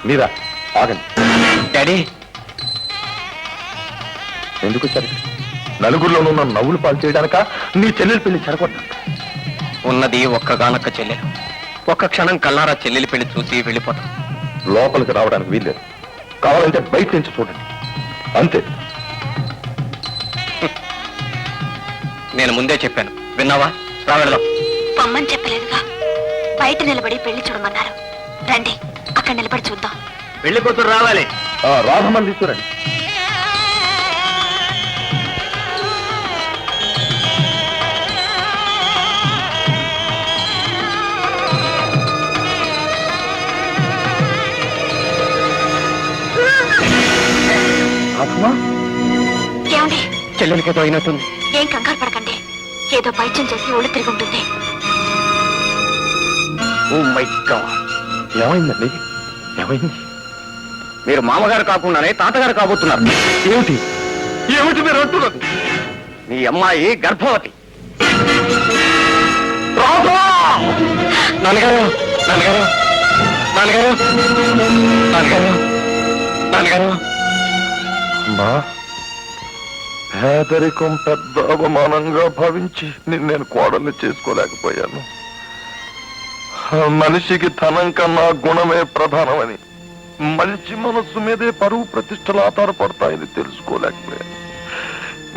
మీరా ఆగండి. డాడీ ఎందుకు వచ్చారు? నలుగురిలోనూ నన్ను నవ్వులు పాలు చేయడానిక నీ చెల్లెలు పెళ్లి చెరగొట్టాను. ఉన్నది ఒక్కగానొక్క చెల్లెలు. ఒక్క క్షణం కల్లారా చెల్లెలి పెళ్లి చూసి వెళ్ళిపోతాం. లోపలికి రావడానికి వీల్లేదు. కావాలంటే బయట నుంచి చూడండి, అంతే. నేను ముందే చెప్పాను, విన్నావా? రావెళ్దాం. పొమ్మని చెప్పలేదుగా, బయట నిలబడి పెళ్లి చూడమన్నారు. రండి, అక్కడ నిలబడి చూద్దాం. పెళ్లి కూతురు రావాలి. రాధమ్మని తీసుకురండి. ఏమండి? చెల్లెలకేదో అయినట్టుంది. ఏం కంగారు పడకండి, ఏదో పైత్యం చేసి ఒళ్ళు తిరిగి ఉంటుంది. ఓ మై గాడ్, ఏమైందండి? ఏమైంది? మీరు మామగారు కాకుండానే తాతగారు కాబోతున్నారు. ఏమిటి ఏమిటి మీరు అంటున్నది? మీ అమ్మాయి గర్భవతి. నాన్నగారు నాన్నగారు నాన్నగారు నాన్నగారు నాన్నగారు. అమ్మా, పేదరికం పెద్ద అవమానంగా భావించి నేను కోడల్ని చేసుకోలేకపోయాను. మనిషికి ధనం కన్నా గుణమే ప్రధానమని, మంచి మనస్సు మీదే పరువు ప్రతిష్టలు ఆధారపడతాయని తెలుసుకోలేకపోయాను.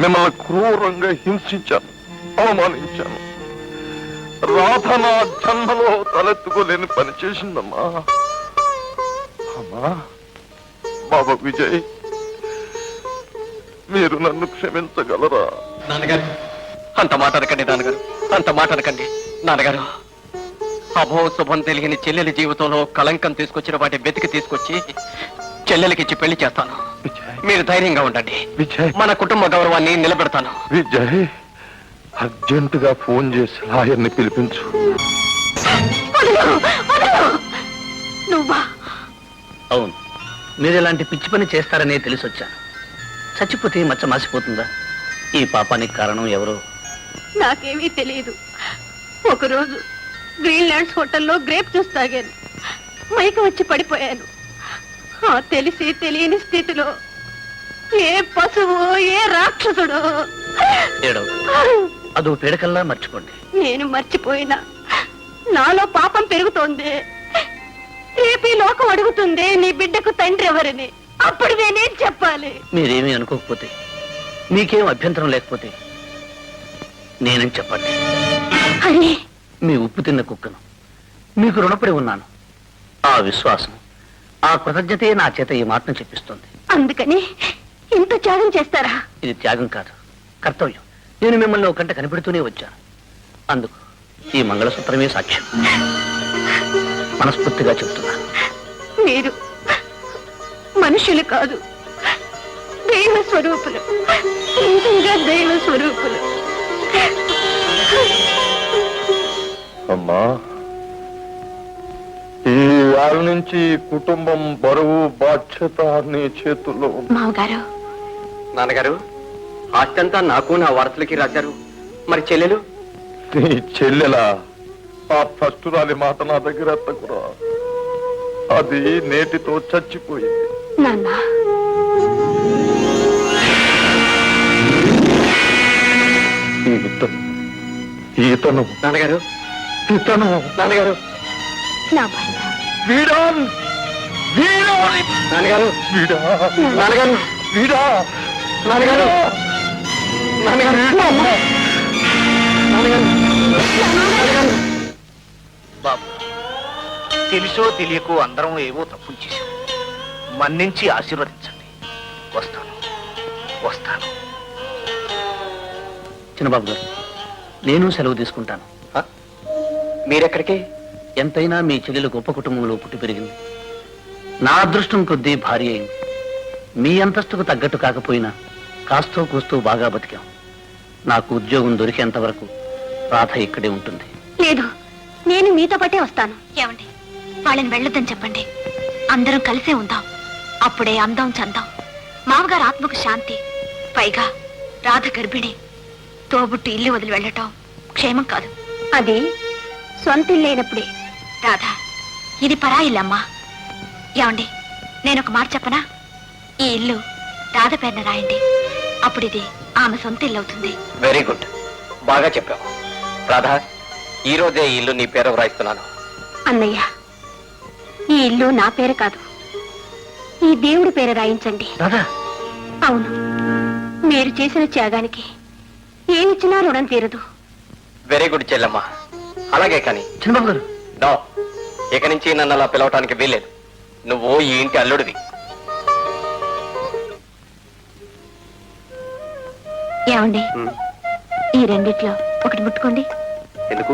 మిమ్మల్ని క్రూరంగా హింసించాను, అవమానించాను. రాధ నా జన్మలో తలెత్తుకోలేని పని చేసిందమ్మా. అమ్మా, బాబా విజయ్, మీరు నన్ను క్షమించగలరా? నాన్నగారు అంత మాట అనకండి. నాన్నగారు అంత మాట అనకండి. నాన్నగారు, అభో శుభం తెలియని చెల్లెలి జీవితంలో కళంకం తీసుకొచ్చిన వాటి వెతికి తీసుకొచ్చి చెల్లెలికిచ్చి పెళ్లి చేస్తాను. మీరు ధైర్యంగా ఉండండి. విజయ్, మన కుటుంబ గౌరవాన్ని నిలబెడతాను. విజయ్, అర్జెంటుగా ఫోన్ చేసి లాయర్ని పిలిపించు. నువ్వా? అవును, మీరు ఇలాంటి పిచ్చి పని చేస్తారనే తెలిసి వచ్చాను. చచ్చిపోతే మచ్చ మాసిపోతుందా? ఈ పాపానికి కారణం ఎవరో నాకేమీ తెలియదు. ఒకరోజు గ్రీన్లాండ్స్ హోటల్లో గ్రేప్ జ్యూస్ తాగాను, మైక వచ్చి పడిపోయాను. ఆ తెలిసి తెలియని స్థితిలో ఏ పశువు, ఏ రాక్షసుడు. ఏడవ అదో పీడకల్లా మర్చిపోండి. నేను మర్చిపోయినా నాలో పాపం పెరుగుతోంది. రేపీ లోకం అడుగుతుంది నీ బిడ్డకు తండ్రి ఎవరని. అప్పుడు నేనేం చెప్పాలి? మీరేమీ అనుకోకపోతే, మీకేం అభ్యంతరం లేకపోతే నేనేం చెప్పండి. అని మీ ఉప్పు తిన్న కుక్కను మీకు రుణపడి ఉన్నాను. ఆ విశ్వాసం, ఆ కృతజ్ఞతే నా చేత ఈ మాటను చెప్పిస్తుంది. అందుకని ఇంత త్యాగం చేస్తారా? ఇది త్యాగం కాదు, కర్తవ్యం. నేను మిమ్మల్ని ఒక కంట కనిపెడుతూనే వచ్చాను. అందుకు ఈ మంగళసూత్రమే సాక్ష్యం. మనస్ఫూర్తిగా చెప్తున్నాను. మీరు మనుషులు కాదు, దైవ స్వరూపులు. నిజంగా దైవ స్వరూపులు. అమ్మా, ఈ వేళ నుంచి కుటుంబం బరువు బాధ్యత నీ చేతుల్లో ఉంది. మామగారు, నాన్నగారు, ఆస్తంతా నాకు నా వారసులకి రాశారు. మరి చెల్లెలు? నీ చెల్లెలా? ఆ ఫస్టురాలి మాట నా దగ్గర ఎత్తకురా. అది నేటితో చచ్చిపోయింది. నాన్న, ఈతను నాన్నగారు, ఇతను నాన్నగారు, నా భర్త. వీడా వీడా నాన్నగారు, వీడా నాన్నగారు, వీడా నాన్నగారు, నాన్నగారు, నాన్నగారు, నాన్నగారు. బాబు, తెలుసో తెలియకో అందరం ఏవో తప్పులు చేశాం. మన్నించి ఆశీర్వదించండి. వస్తాను వస్తాను. చిన్నబాబు గారు, నేను సెలవు తీసుకుంటాను. మీరెక్కడికి? ఎంతైనా మీ చెల్లెలు గొప్ప కుటుంబంలో పుట్టి పెరిగింది. నా అదృష్టం కొద్దీ భార్య అయింది. మీ అంతస్తుకు తగ్గట్టు కాకపోయినా కాస్తో కూస్తూ బాగా బతికాం. నాకు ఉద్యోగం దొరికేంత వరకు రాధ ఇక్కడే ఉంటుంది. లేదు, నేను మీతో పాటే వస్తాను. ఏమండి, వాళ్ళని వెళ్ళొద్దని చెప్పండి. అందరం కలిసే ఉందాం. అప్పుడే అందం చందాం. మామగారు ఆత్మకు శాంతి. పైగా రాధ గర్భిణి. తోబుట్టు ఇల్లు వదిలి వెళ్ళటం క్షేమం కాదు. అది సొంత ఇల్లు అయినప్పుడే. రాధ, ఇది పరాయిల్లమ్మా. ఏమండి, నేను ఒక మాట చెప్పనా? ఈ ఇల్లు రాధ పేరున రాయండి. అప్పుడు ఇది ఆమె సొంత ఇల్లు అవుతుంది. వెరీ గుడ్, బాగా చెప్పావు. రాధా, ఈ రోజే ఈ ఇల్లు నీ పేరు వ్రాయిస్తున్నాను. అన్నయ్య, ఈ ఇల్లు నా పేరు కాదు, ఈ దేవుడి పేరు రాయించండి. రాధా, అవును, మీరు చేసిన త్యాగానికి ఏమిచ్చినా రుణం తీరదు. వెరీ గుడ్ చెల్లెమ్మ. అలాగే కానీ చిన్నబాబు గారు, నో, ఇక నుంచి నన్ను అలా పిలవటానికి వీల్లేదు. నువ్వు ఈ ఇంటి అల్లుడివి. ఏమండి, ఈ రెండిట్లో ఒకటి ముట్టుకోండి. ఎందుకు?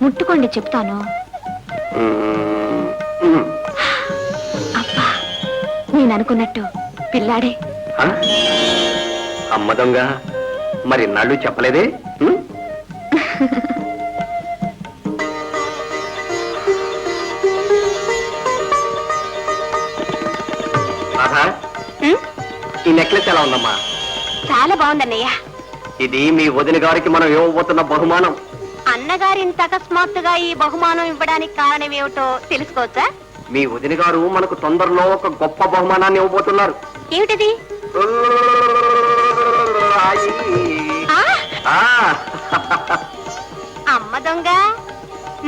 ముట్టుకోండి చెప్తాను. అబ్బా, నేను అనుకున్నట్టు పిల్లాడే. అమ్మ దొంగ, మరి నాళ్ళు చెప్పలేదే? ఈ నెక్లెస్ ఎలా ఉందమ్మా? చాలా బాగుందన్నయ్య. ఇది మీ వదిన గారికి మనం ఇవ్వబోతున్న బహుమానం. అన్నగారు ఇంత అకస్మాత్తుగా ఈ బహుమానం ఇవ్వడానికి కారణం ఏమిటో తెలుసుకోవచ్చా? మీ వదిన గారు మనకు తొందరలో ఒక గొప్ప బహుమానాన్ని ఇవ్వబోతున్నారు. ఏమిటది? ఆ? అమ్మ దొంగ,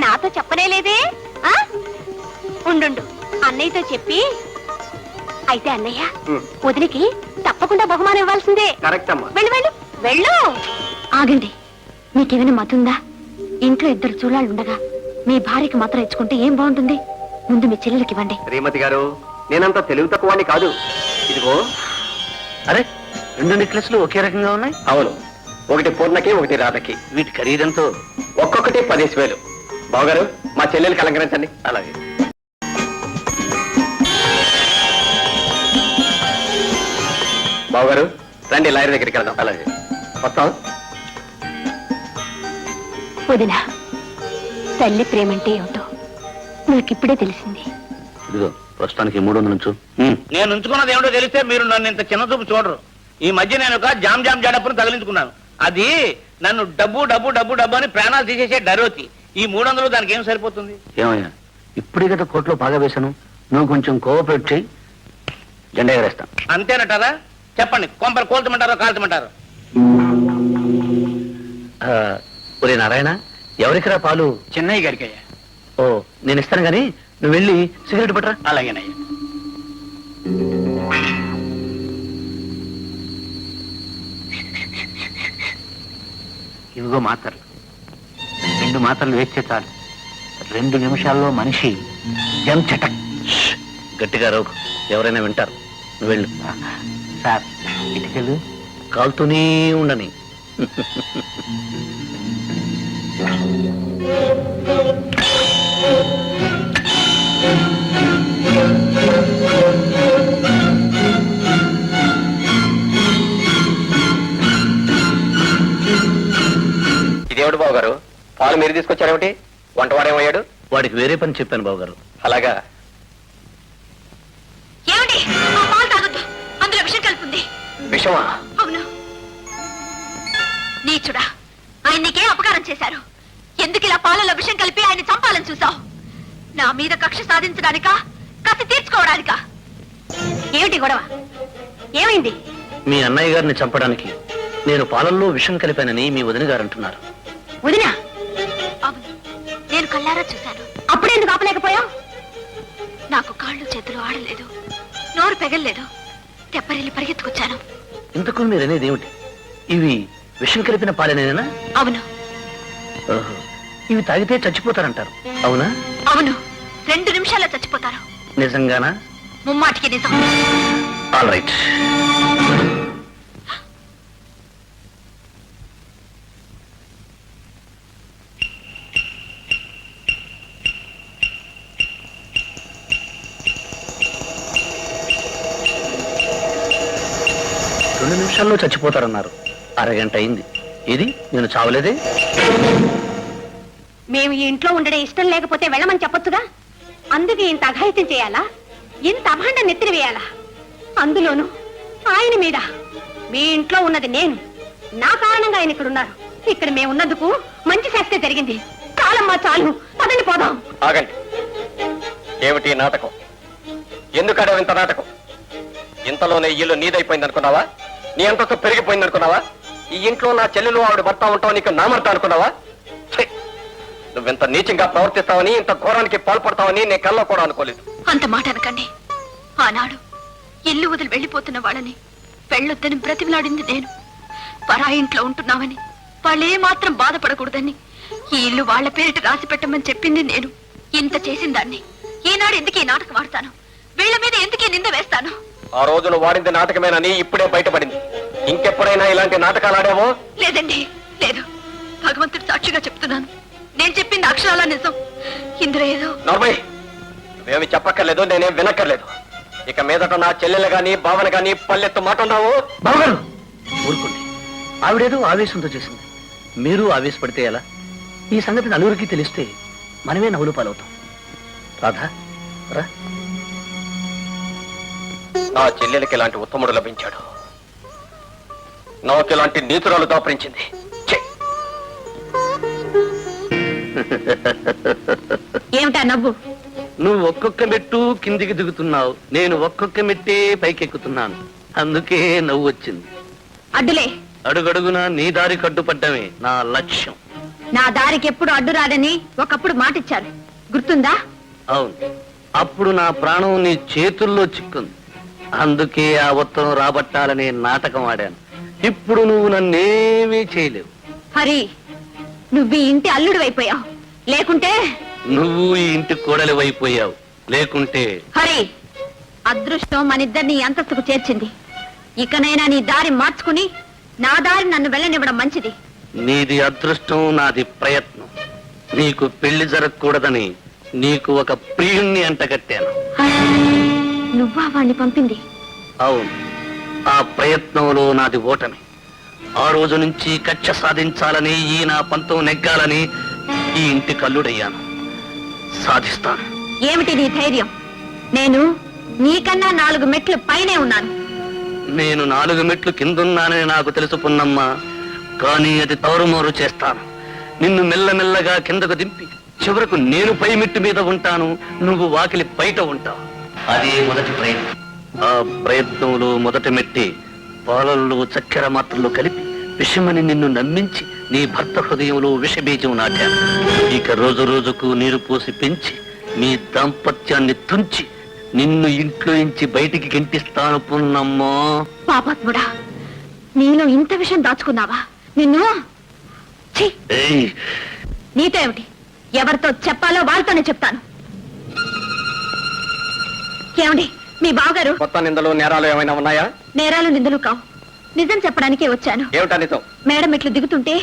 నాతో చెప్పనే లేదే. ఆ? ఉండు, అన్నయ్యతో చెప్పి. అయితే అన్నయ్య, వదినికి తప్పకుండా బహుమానం ఇవ్వాల్సిందే. కరెక్ట్ అమ్మా. వెళ్ళు వెళ్ళు వెళ్ళు. ఆగండి, మీకేమైనా మతుందా? ఇంట్లో ఇద్దరు చూడాలు ఉండగా మీ భార్యకి మాత్రం ఇచ్చుకుంటే ఏం బాగుంటుంది? ముందు మీ చెల్లెలకి ఇవ్వండి. శ్రీమతి గారు, నేనంత తెలివి తక్కువని కాదు. ఇదిగో. అరే, 2 నెక్లెస్లు ఒకే రకంగా ఉన్నాయి. అవును, ఒకటి పూర్ణకి, ఒకటి రాధకి. వీటి ఖరీదంతో ఒక్కొక్కటి 10,000. బావగారు, మా చెల్లెలకి అలంకరించండి. అలాగే. బావగారు, రండి, లాయర్ దగ్గరికి వెళ్దాం. అలాగే. వస్తాం. వదిన, తల్లి ప్రేమంటే ఏమిటో నాకిప్పుడే తెలిసింది. ఇదిగో ప్రస్తుతానికి 300 నుంచు. నేను ఉంచుకున్నది ఏమిటో తెలిస్తే మీరు నన్ను ఇంత చిన్న చూపు చూడరు. ఈ మధ్య నేను ఒక జామ్ జడప్పును తగిలించుకున్నాను. అది నన్ను డబ్బు డబ్బు డబ్బు డబ్బు అని ప్రాణాలు తీసేసే డరోతి. ఈ 300 దానికి ఏం సరిపోతుంది? ఏమయ్యా, ఇప్పుడే కదా కోర్టులో బాగా వేశాను. నువ్వు కొంచెం కోఆపరేట్ చేయి, జెండా ఎగరేస్తాం. అంతేనటారా? చెప్పండి, కొంపలు కోల్చమంటారో కాల్చమంటారో? ఒరే నారాయణ, ఎవరికిరా పాలు? చిన్నయ్య గారికి అయ్యా. ఓ, నేను ఇస్తాను గాని నువ్వు వెళ్ళి సిగరెట్ పట్టరా. అలాగేనయ్యా. ఇవిగో మాత్రలు. 2 మాత్రలు వేస్తే చాలు. 2 నిమిషాల్లో మనిషి జం చటక్. గట్టిగా రోగు, ఎవరైనా వింటారు. నువ్వు వెళ్ళు. సార్, ఇటుకలు కాలుతూనే ఉండని. ఇదేమిటి బావగారు, పాలు మీరు తీసుకొచ్చారేమిటి? వంటవాడేమయ్యాడు? వాడికి వేరే పని చెప్పాను బావగారు. అలాగా? ఏమిటి? ఆ పాలు తాగొద్దు, అందులో విషం కలుపుంది. విషమా? అవును. నీచుడా, ఆయన నీకేం అపకారం చేశారు? ఎందుకు ఇలా పాలలో విషం కలిపి ఆయన చంపాలని చూసావు? నా మీద కక్ష సాధించడానికా, కసి తీర్చుకోవడానికా? ఏమిటి గొడవ? ఏమైంది? మీ అన్నయ్య గారిని చంపడానికి నేను పాలల్లో విషం కలిపానని మీ వదిన గారు అంటున్నారు. వదినా? అవును, నేను కళ్ళారా చూశాను. అప్పుడెందుకు ఆపలేకపోయావు? నాకు కాళ్ళు చేతులు ఆడలేదు, నోరు పెగల్లేదు. తెప్పరిల్లి పరిగెత్తుకొచ్చాను. ఇంతకు మీరనేది ఏమిటి? ఇవి విషం కలిపిన పాలనేనా? అవును. ఓహో, ఇవి తాగితే చచ్చిపోతారంటారు, అవునా? అవును, 2 నిమిషాల్లో చచ్చిపోతారు. నిజంగానా? ముమ్మాటికి నిజం. All right. రెండు నిమిషాల్లో చచ్చిపోతారన్నారు. అరగంట అయింది. ఇది నేను చావలేదే. మేము ఈ ఇంట్లో ఉండడం ఇష్టం లేకపోతే వెళ్ళమని చెప్పొచ్చుగా. అందుకే ఇంత అఘాయిత్యం చేయాలా? ఇంత అభాండ నెత్తిన వేయాలా? అందులోనూ ఆయన మీద. మీ ఇంట్లో ఉన్నది నేను, నా కారణంగా ఆయన ఇక్కడ ఉన్నారు. ఇక్కడ మేము ఉన్నందుకు మంచి శాస్త్రే జరిగింది. చాలమ్మా చాలు, పదండి పోదాం. ఆగండి, ఏమిటి నాటకం? ఎందుకు ఆడావు ఇంత నాటకం? ఇంతలోనే ఈ ఇల్లు నీదైపోయింది అనుకున్నావా? నీ అంతస్తు పెరిగిపోయింది అనుకున్నావా? ఈ ఇంట్లో నా చెల్లెలు ఆవిడ భర్త ఉంటావు నీకు నామర్త అనుకున్నావా? ఛీ! నువ్వెంత నీచంగా ప్రవర్తిస్తావని, ఇంత ఘోరానికి పాల్పడతావని నేను కల్లో కూడా అనుకోలేదు. అంత మాట అనకండి. ఆనాడు ఇల్లు వదిలి వెళ్ళిపోతున్న వాళ్ళని వెళ్ళొద్దని బ్రతిమలాడింది నేను. పరా ఇంట్లో ఉంటున్నామని వాళ్ళే మాత్రం బాధపడకూడదని ఈ ఇల్లు వాళ్ళ పేరిట రాసి పెట్టమని చెప్పింది నేను. ఇంత చేసిన దాన్ని ఈనాడు ఎందుకు ఈ నాటకం ఆడతాను? వీళ్ళ మీద ఎందుకు నింద వేస్తాను? ఆ రోజు నువ్వు వాడింది నాటకమేనని ఇప్పుడే బయటపడింది. ఇంకెప్పుడైనా ఇలాంటి నాటకాలు ఆడావో? లేదండి, లేదు. భగవంతుడు సాక్షిగా చెప్తున్నాను, నేను చెప్పింది అక్షరాల నిజం. ఇందులో ఏదో నవ్వయ్, నువ్వేమి చెప్పక్కర్లేదు, నేనేం వినక్కర్లేదు. ఇక మీదట నా చెల్లెలు గాని బావన గాని పల్లెత్తు మాట ఉన్నావు. బావగారు ఊరుకోండి. ఆవిడేదో ఆవేశంతో చేసింది, మీరు ఆవేశపడితే ఎలా? ఈ సంగతి నలుగురికి తెలిస్తే మనమే నవ్వులు పాలవుతాం. రాధా రా. నా చెల్లెలకి ఇలాంటి ఉత్తముడు లభించాడు, నాకు ఇలాంటి నీతురాలు దాపరించింది. ఛీ! ఏమిటా నవ్వు? నువ్వు ఒక్కొక్క మెట్టు కిందికి దిగుతున్నావు, నేను ఒక్కొక్క మెట్టే పైకెక్కుతున్నాను. అందుకే నవ్వు వచ్చింది. అడ్డులే. అడుగడుగునా నీ దారి కడ్డుపడ్డమే నా లక్ష్యం. నా దారికి ఎప్పుడు అడ్డు రాదని ఒకప్పుడు మాటిచ్చారు, గుర్తుందా? అవును, అప్పుడు నా ప్రాణం నీ చేతుల్లో చిక్కుంది. అందుకే ఆ ఉత్తరం రాబట్టాలనే నాటకం ఆడాను. ఇప్పుడు నువ్వు నన్నేమీ చేయలేవు. హరి, నువ్వు ఈ ఇంటి అల్లుడు అయిపోయావు. లేకుంటే నువ్వు ఈ ఇంటి కోడలివైపోయావు. లేకుంటే హరి, అదృష్టం మనిద్దరిని అంతస్తుకు చేర్చింది. ఇకనైనా నీ దారి మార్చుకుని నా దారి నన్ను వెళ్ళనివ్వడం మంచిది. నీది అదృష్టం, నాది ప్రయత్నం. నీకు పెళ్లి జరగకూడదని నీకు ఒక ప్రియుణ్ణి అంటగట్టాను. నువ్వా వాణ్ణి పంపింది? అవును, ఆ ప్రయత్నంలో నాది ఓటమి. ఆ రోజు నుంచి కక్ష సాధించాలని, ఈ నా పంతం నెగ్గాలని ఈ ఇంటి కల్లుడయ్యాను. సాధిస్తాను. ఏమిటి నీ ధైర్యం? నేను నీకన్నా 4 మెట్లు పైనే ఉన్నాను. నేను 4 మెట్లు కిందున్నానని నాకు తెలుసు పున్నమ్మ, కానీ అది తారుమారు చేస్తాను. నిన్ను మెల్లమెల్లగా కిందకు దింపి చివరకు నేను పై మెట్టు మీద ఉంటాను, నువ్వు వాకిలి బయట ఉంటావు. అదే మొదటి ప్రయత్నం. ఆ ప్రయత్నంలో మొదటి మెట్టి పాలల్లో చక్కెర మాత్రలు కలిపి విషమని నిన్ను నమ్మించి నీ భర్త హృదయంలో విషబీజం నాటాను. ఇక రోజు రోజుకు నీరు పోసి పెంచి మీ దాంపత్యాన్ని తుంచి నిన్ను ఇంట్లో నుంచి బయటికి గెంటిస్తాను పున్నమ్మా. పాపాత్ముడా, నీలో ఇంత విషయం దాచుకున్నావా? నిన్ను ఛీ! ఏయ్, నీతో ఏమిటి? ఎవరితో చెప్పాలో వాళ్ళతోనే చెప్తాను. ఏమండి, మీ బావగారు కొత్త నిందలు నేరాలు ఏమైనా ఉన్నాయా? నేరాలు నిందలు కావు, నిజం చెప్పడానికే వచ్చాను. ఏమిటా నిజం? మేడం ఇట్లు దిగుతుంటే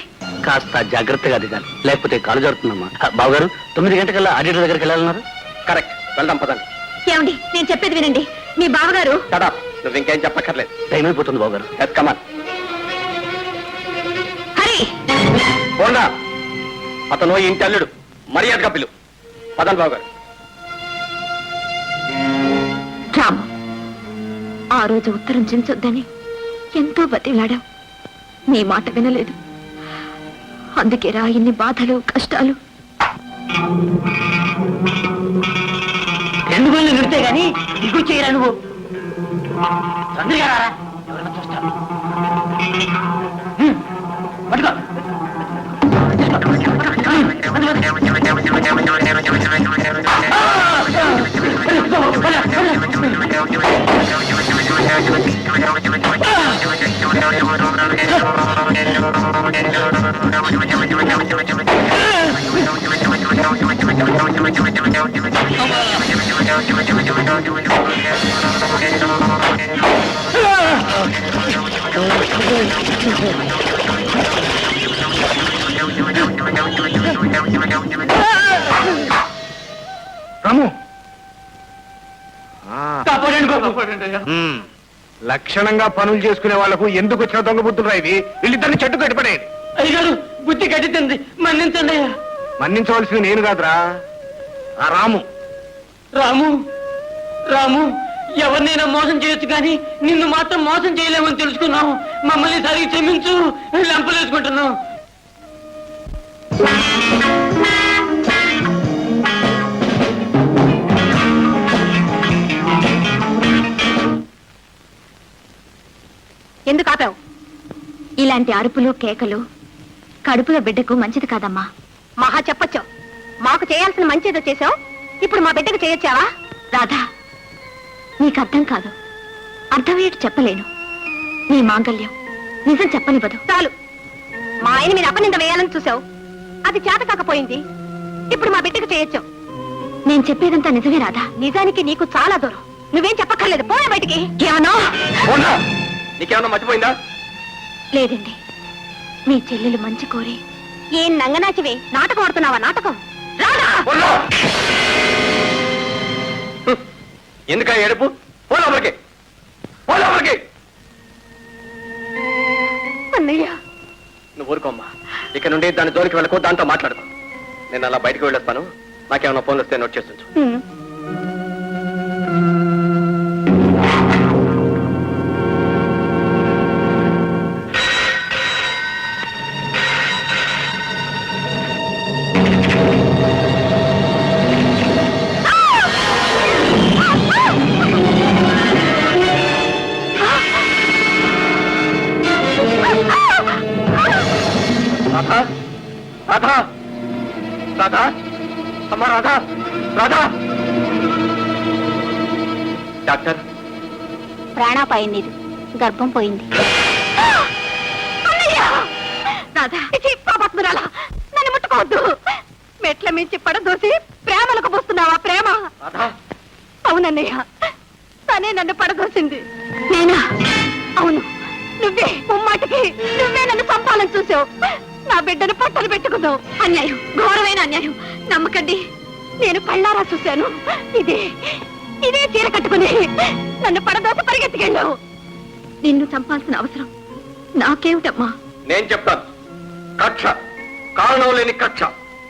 కాస్త జాగ్రత్తగా దిగాలి, లేకపోతే కాలు జరుగుతుందమ్మా. బావగారు 9 గంటకల్లా ఆడిటర్ దగ్గరికి వెళ్ళాలన్నారు. కరెక్ట్, వెళ్దాం పదండి. ఏమండి, నేను చెప్పేది వినండి. మీ బావగారు కదా, నువ్వు ఇంకేం చెప్పక్కర్లేదు. టైం అయిపోతుంది బావగారు. కమాన్. హరి, పోండా, అతను ఈ ఇంటి అల్లుడు, మర్యాదగా పిలు. పదండి బాబు గారు. రాము, ఆ రోజు ఉత్తరం చించొద్దని ఎంతో బతిలాడాం. నీ మాట వినలేదు. అందుకేరా ఇన్ని బాధలు కష్టాలు. ఎందుకు నిడితే గాని దిగు చేయరా నువ్వు. తొందరగా రారా, ఎవరైనా చూస్తారు. పట్టుకో. రాము, లక్షణంగా పనులు చేసుకునే వాళ్లకు ఎందుకు వచ్చిన దొంగ బుద్ధులు ఇవి? వీళ్ళిద్దరిని చెట్టు కట్టిపడేది. అయ్యారు బుద్ధి కట్టింది, మన్నించండి. మన్నించవలసింది నేను కాదురా, ఆ రాము. రాము, రాము, ఎవరినైనా మోసం చేయొచ్చు కానీ నిన్ను మాత్రం మోసం చేయలేమని తెలుసుకున్నావు. మమ్మల్ని సరిగి క్షమించు, లంపలేసుకుంటున్నావు. ఇలాంటి అరుపులు కేకలు కడుపులో బిడ్డకు మంచిది కాదమ్మా. మహా చెప్పొచ్చు. మాకు చేయాల్సిన మంచిదో చేసావు, ఇప్పుడు మా బిడ్డకు చేయొచ్చావా? రాధా, నీకు అర్థం కాదు. అర్థమయ్యేట్టు చెప్పలేను. నీ మాంగల్యం నిజం చెప్పనివ్వదు. చాలు, మా ఆయన మీద అపనింద వేయాలని చూసావు, అది చేత కాకపోయింది. ఇప్పుడు మా బిడ్డకు చేయొచ్చు. నేను చెప్పేదంతా నిజమే రాధా. నిజానికి నీకు చాలా దూరం. నువ్వేం చెప్పక్కర్లేదు, పోయా బయటికి. ఏమన్నా నీకేమన్నా మర్చిపోయిందా? లేదండి, మీ చెల్లెలు మంచి కోరి. ఏం నంగనాచివే, నాటకం ఆడుతున్నావా? నాటకం. రాధా, ఎందుక ఏడుపు? పోలవరికి పోలవరికి. అన్నయ్య, నువ్వు ఊరుకోమ్మా. ఇక నుండి దాని జోలికి వెళ్ళకు, దాంతో మాట్లాడతాను. నేను అలా బయటకు వెళ్ళొస్తాను. నాకేమన్నా ఫోన్లు వస్తే నోట్ చేస్తుంచు. రాధా, రాధా, రాధా, అమ్మా రాధా, రాధా. డాక్టర్, ప్రాణాపాయం లేదు, గర్భం పోయింది. నన్ను ముట్టుకోవద్దు. మెట్ల మించి పడదోసి ప్రేమలకు పోస్తున్నావా? ప్రేమ? రాధా, అవునన్నయ్య, తనే నన్ను పడదోసింది. నేనా? అవును, నువ్వే. ముమ్మాటికి నువ్వే నన్ను చంపాలని చూసావు. నా బిడ్డను పట్టలు పెట్టుకున్నావు. అన్యాయం, ఘోరమైన అన్యాయం. నమ్మకండి, నేను కళ్ళారా చూశాను. ఇదే చీర కట్టుకుని నన్ను పడదోసి పరిగెత్తికెళ్ళావు. నిన్ను చంపాల్సిన అవసరం నాకేమిటమ్మా? నేను చెప్తాను. కక్ష, కారణం లేని కక్ష.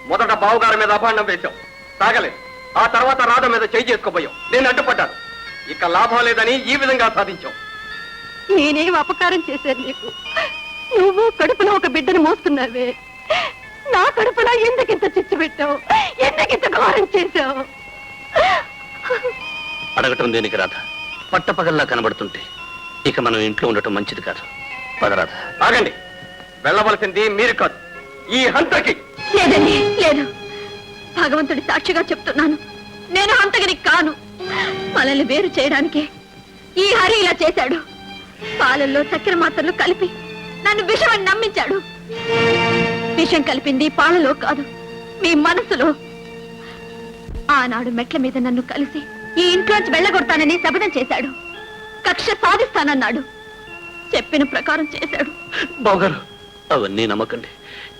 మొదట బావుగారి మీద అభాండం వేశావు, సాగలేదు. ఆ తర్వాత రాధ మీద చేయి చేసుకోబోయావు. నేను అడ్డుపడ్డాను. ఇక లాభం లేదని ఈ విధంగా సాధించావు. నేనేం అపకారం చేశాను నీకు? నువ్వు కడుపులో ఒక బిడ్డను మోస్తున్నావే. నా కడుపులో ఎందుకింత చిచ్చు పెట్టావు? ఎందుకింత ఘోరం చేశావు? అడగటం దేనికి రాధ? పట్టపగల్లా కనబడుతుంటే ఇక మనం ఇంట్లో ఉండటం మంచిది కాదు. పదరాధ. ఆగండి, వెళ్ళవలసింది మీరు కాదు, ఈ హంతకి. లేదండి, లేదు. భగవంతుడి సాక్షిగా చెప్తున్నాను, నేను హంతగిరి కాను. మనల్ని వేరు చేయడానికి ఈ హరి ఇలా చేశాడు. పాలల్లో చక్కెర మాత్రలు కలిపి నన్ను విషమని నమ్మించాడు. విషం కలిపింది పాలలో కాదు, మీ మనసులో. ఆనాడు మెట్ల మీద నన్ను కలిసి ఈ ఇంట్లోంచి వెళ్ళగొడతానని శపథం చేశాడు. కక్ష సాధిస్తానన్నాడు. చెప్పిన ప్రకారం చేశాడు. బావగారు, అవన్నీ నమ్మకండి.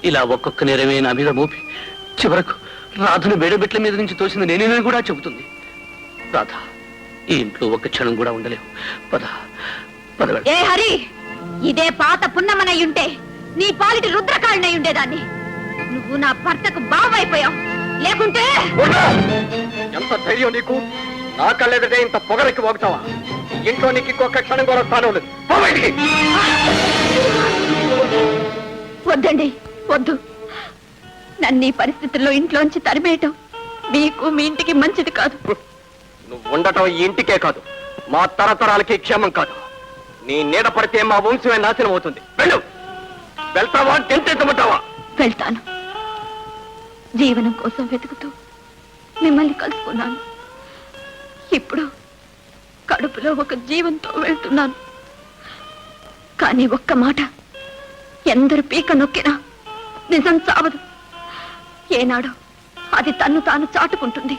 ఇలా ఒక్కొక్క నేరమే నా మీద మోపి చివరకు రాధను బేడబెట్ల మీద నుంచి తోసింది నేనేనని కూడా చెబుతుంది. రాధ, ఈ ఇంట్లో ఒక్క క్షణం కూడా ఉండలేవు. పద పద. ఏ హరి, ఇదే పాత పున్నమనై ఉంటే నీ పాలిటి రుద్రకాళనై ఉండేదాన్ని. నువ్వు నా భర్తకు బావైపోయావు. లేకుంటే ఎంత ధైర్యం నీకు? నా కళ్ళెదుటే ఇంత పొగరెక్కి పోగుతావా? ఇంట్లో నీకు ఇంకొక క్షణం కూడా స్థానం లేదు. పో బయటికి. వద్దండి, వద్దు. నన్ను ఈ పరిస్థితుల్లో ఇంట్లోంచి తరిమేయటం మీకు మీ ఇంటికి మంచిది కాదు. నువ్వు ఉండటం ఈ ఇంటికే కాదు, మా తరతరాలకి క్షేమం కాదు. నీ నీడ పడితే మా వంశమే నాశనం అవుతుంది. వెళ్ళు. వెళ్తావా, గెంతెత్తమంటావా? వెళ్తాను. జీవనం కోసం వెతుకుతూ మిమ్మల్ని కలుసుకున్నాను. ఇప్పుడు కడుపులో ఒక జీవంతో వెళ్తున్నాను. కానీ ఒక్క మాట, ఎందరు పీక నొక్కినా నిజం చావదు. ఏనాడు అది తన్ను తాను చాటుకుంటుంది.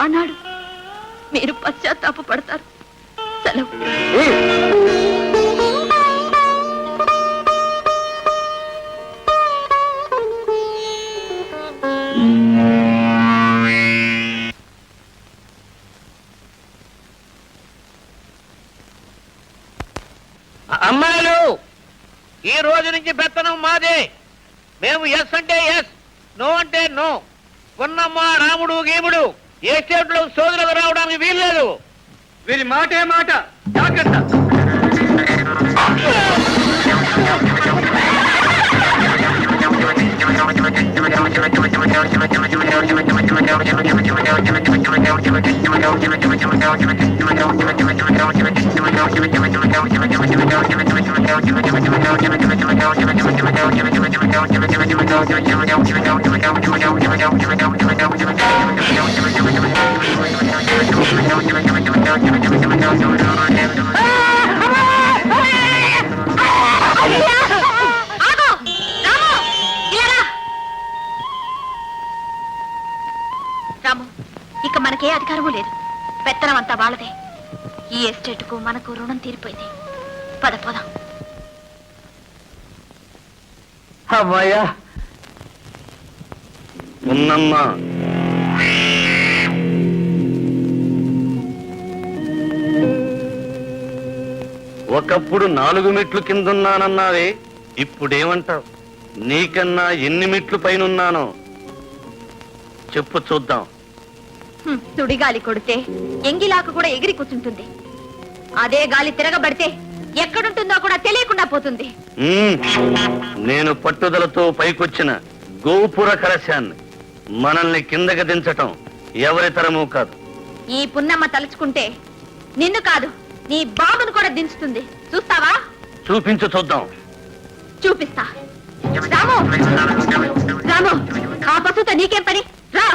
ఆనాడు మీరు పశ్చాత్తాప పడతారు. సెలవు. అమ్మాయిలు, ఈ రోజు నుంచి పెత్తనం మాదే. మేము ఎస్ అంటే ఎస్, నో అంటే నో. కొన్నమ్మ రాముడు గీముడు ఏ స్టేట్ లో సోదరులకు రావడానికి వీల్లేదు. వీరి మాటే మాట, జాగ్రత్త. రాము, ఇక మనకే అధికారము లేదు. పెత్తనం అంతా వాళ్ళదే. ఈ ఎస్టేట్కు మనకు రుణం తీరిపోయింది. పద పోదాం. అమ్మాయ్యా ఉన్నమ్మా. ఒకప్పుడు 4 మెట్లు కిందున్నానన్నావే, ఇప్పుడేమంటావు? నీకన్నా ఎన్ని మెట్లు పైనున్నానో చెప్పు చూద్దాం. సుడిగాలి కొడితే ఎంగిలాకు కూడా ఎగిరి కూర్చుంటుంది. అదే గాలి తిరగబడితే ఎక్కడుంటుందో కూడా తెలియకుండా పోతుంది. నేను పట్టుదలతో పైకొచ్చిన గోపుర కలశాన్ని మనల్ని కిందకి దించటం ఎవరి తరమూ కాదు. ఈ పున్నమ్మ తలుచుకుంటే నిన్ను కాదు, నీ బాబును కూడా దించుతుంది. చూస్తావా? చూపించు చూద్దాం. చూపిస్తా. రాము, రాము, ఆ పశువుతో నీకేం పని? రా.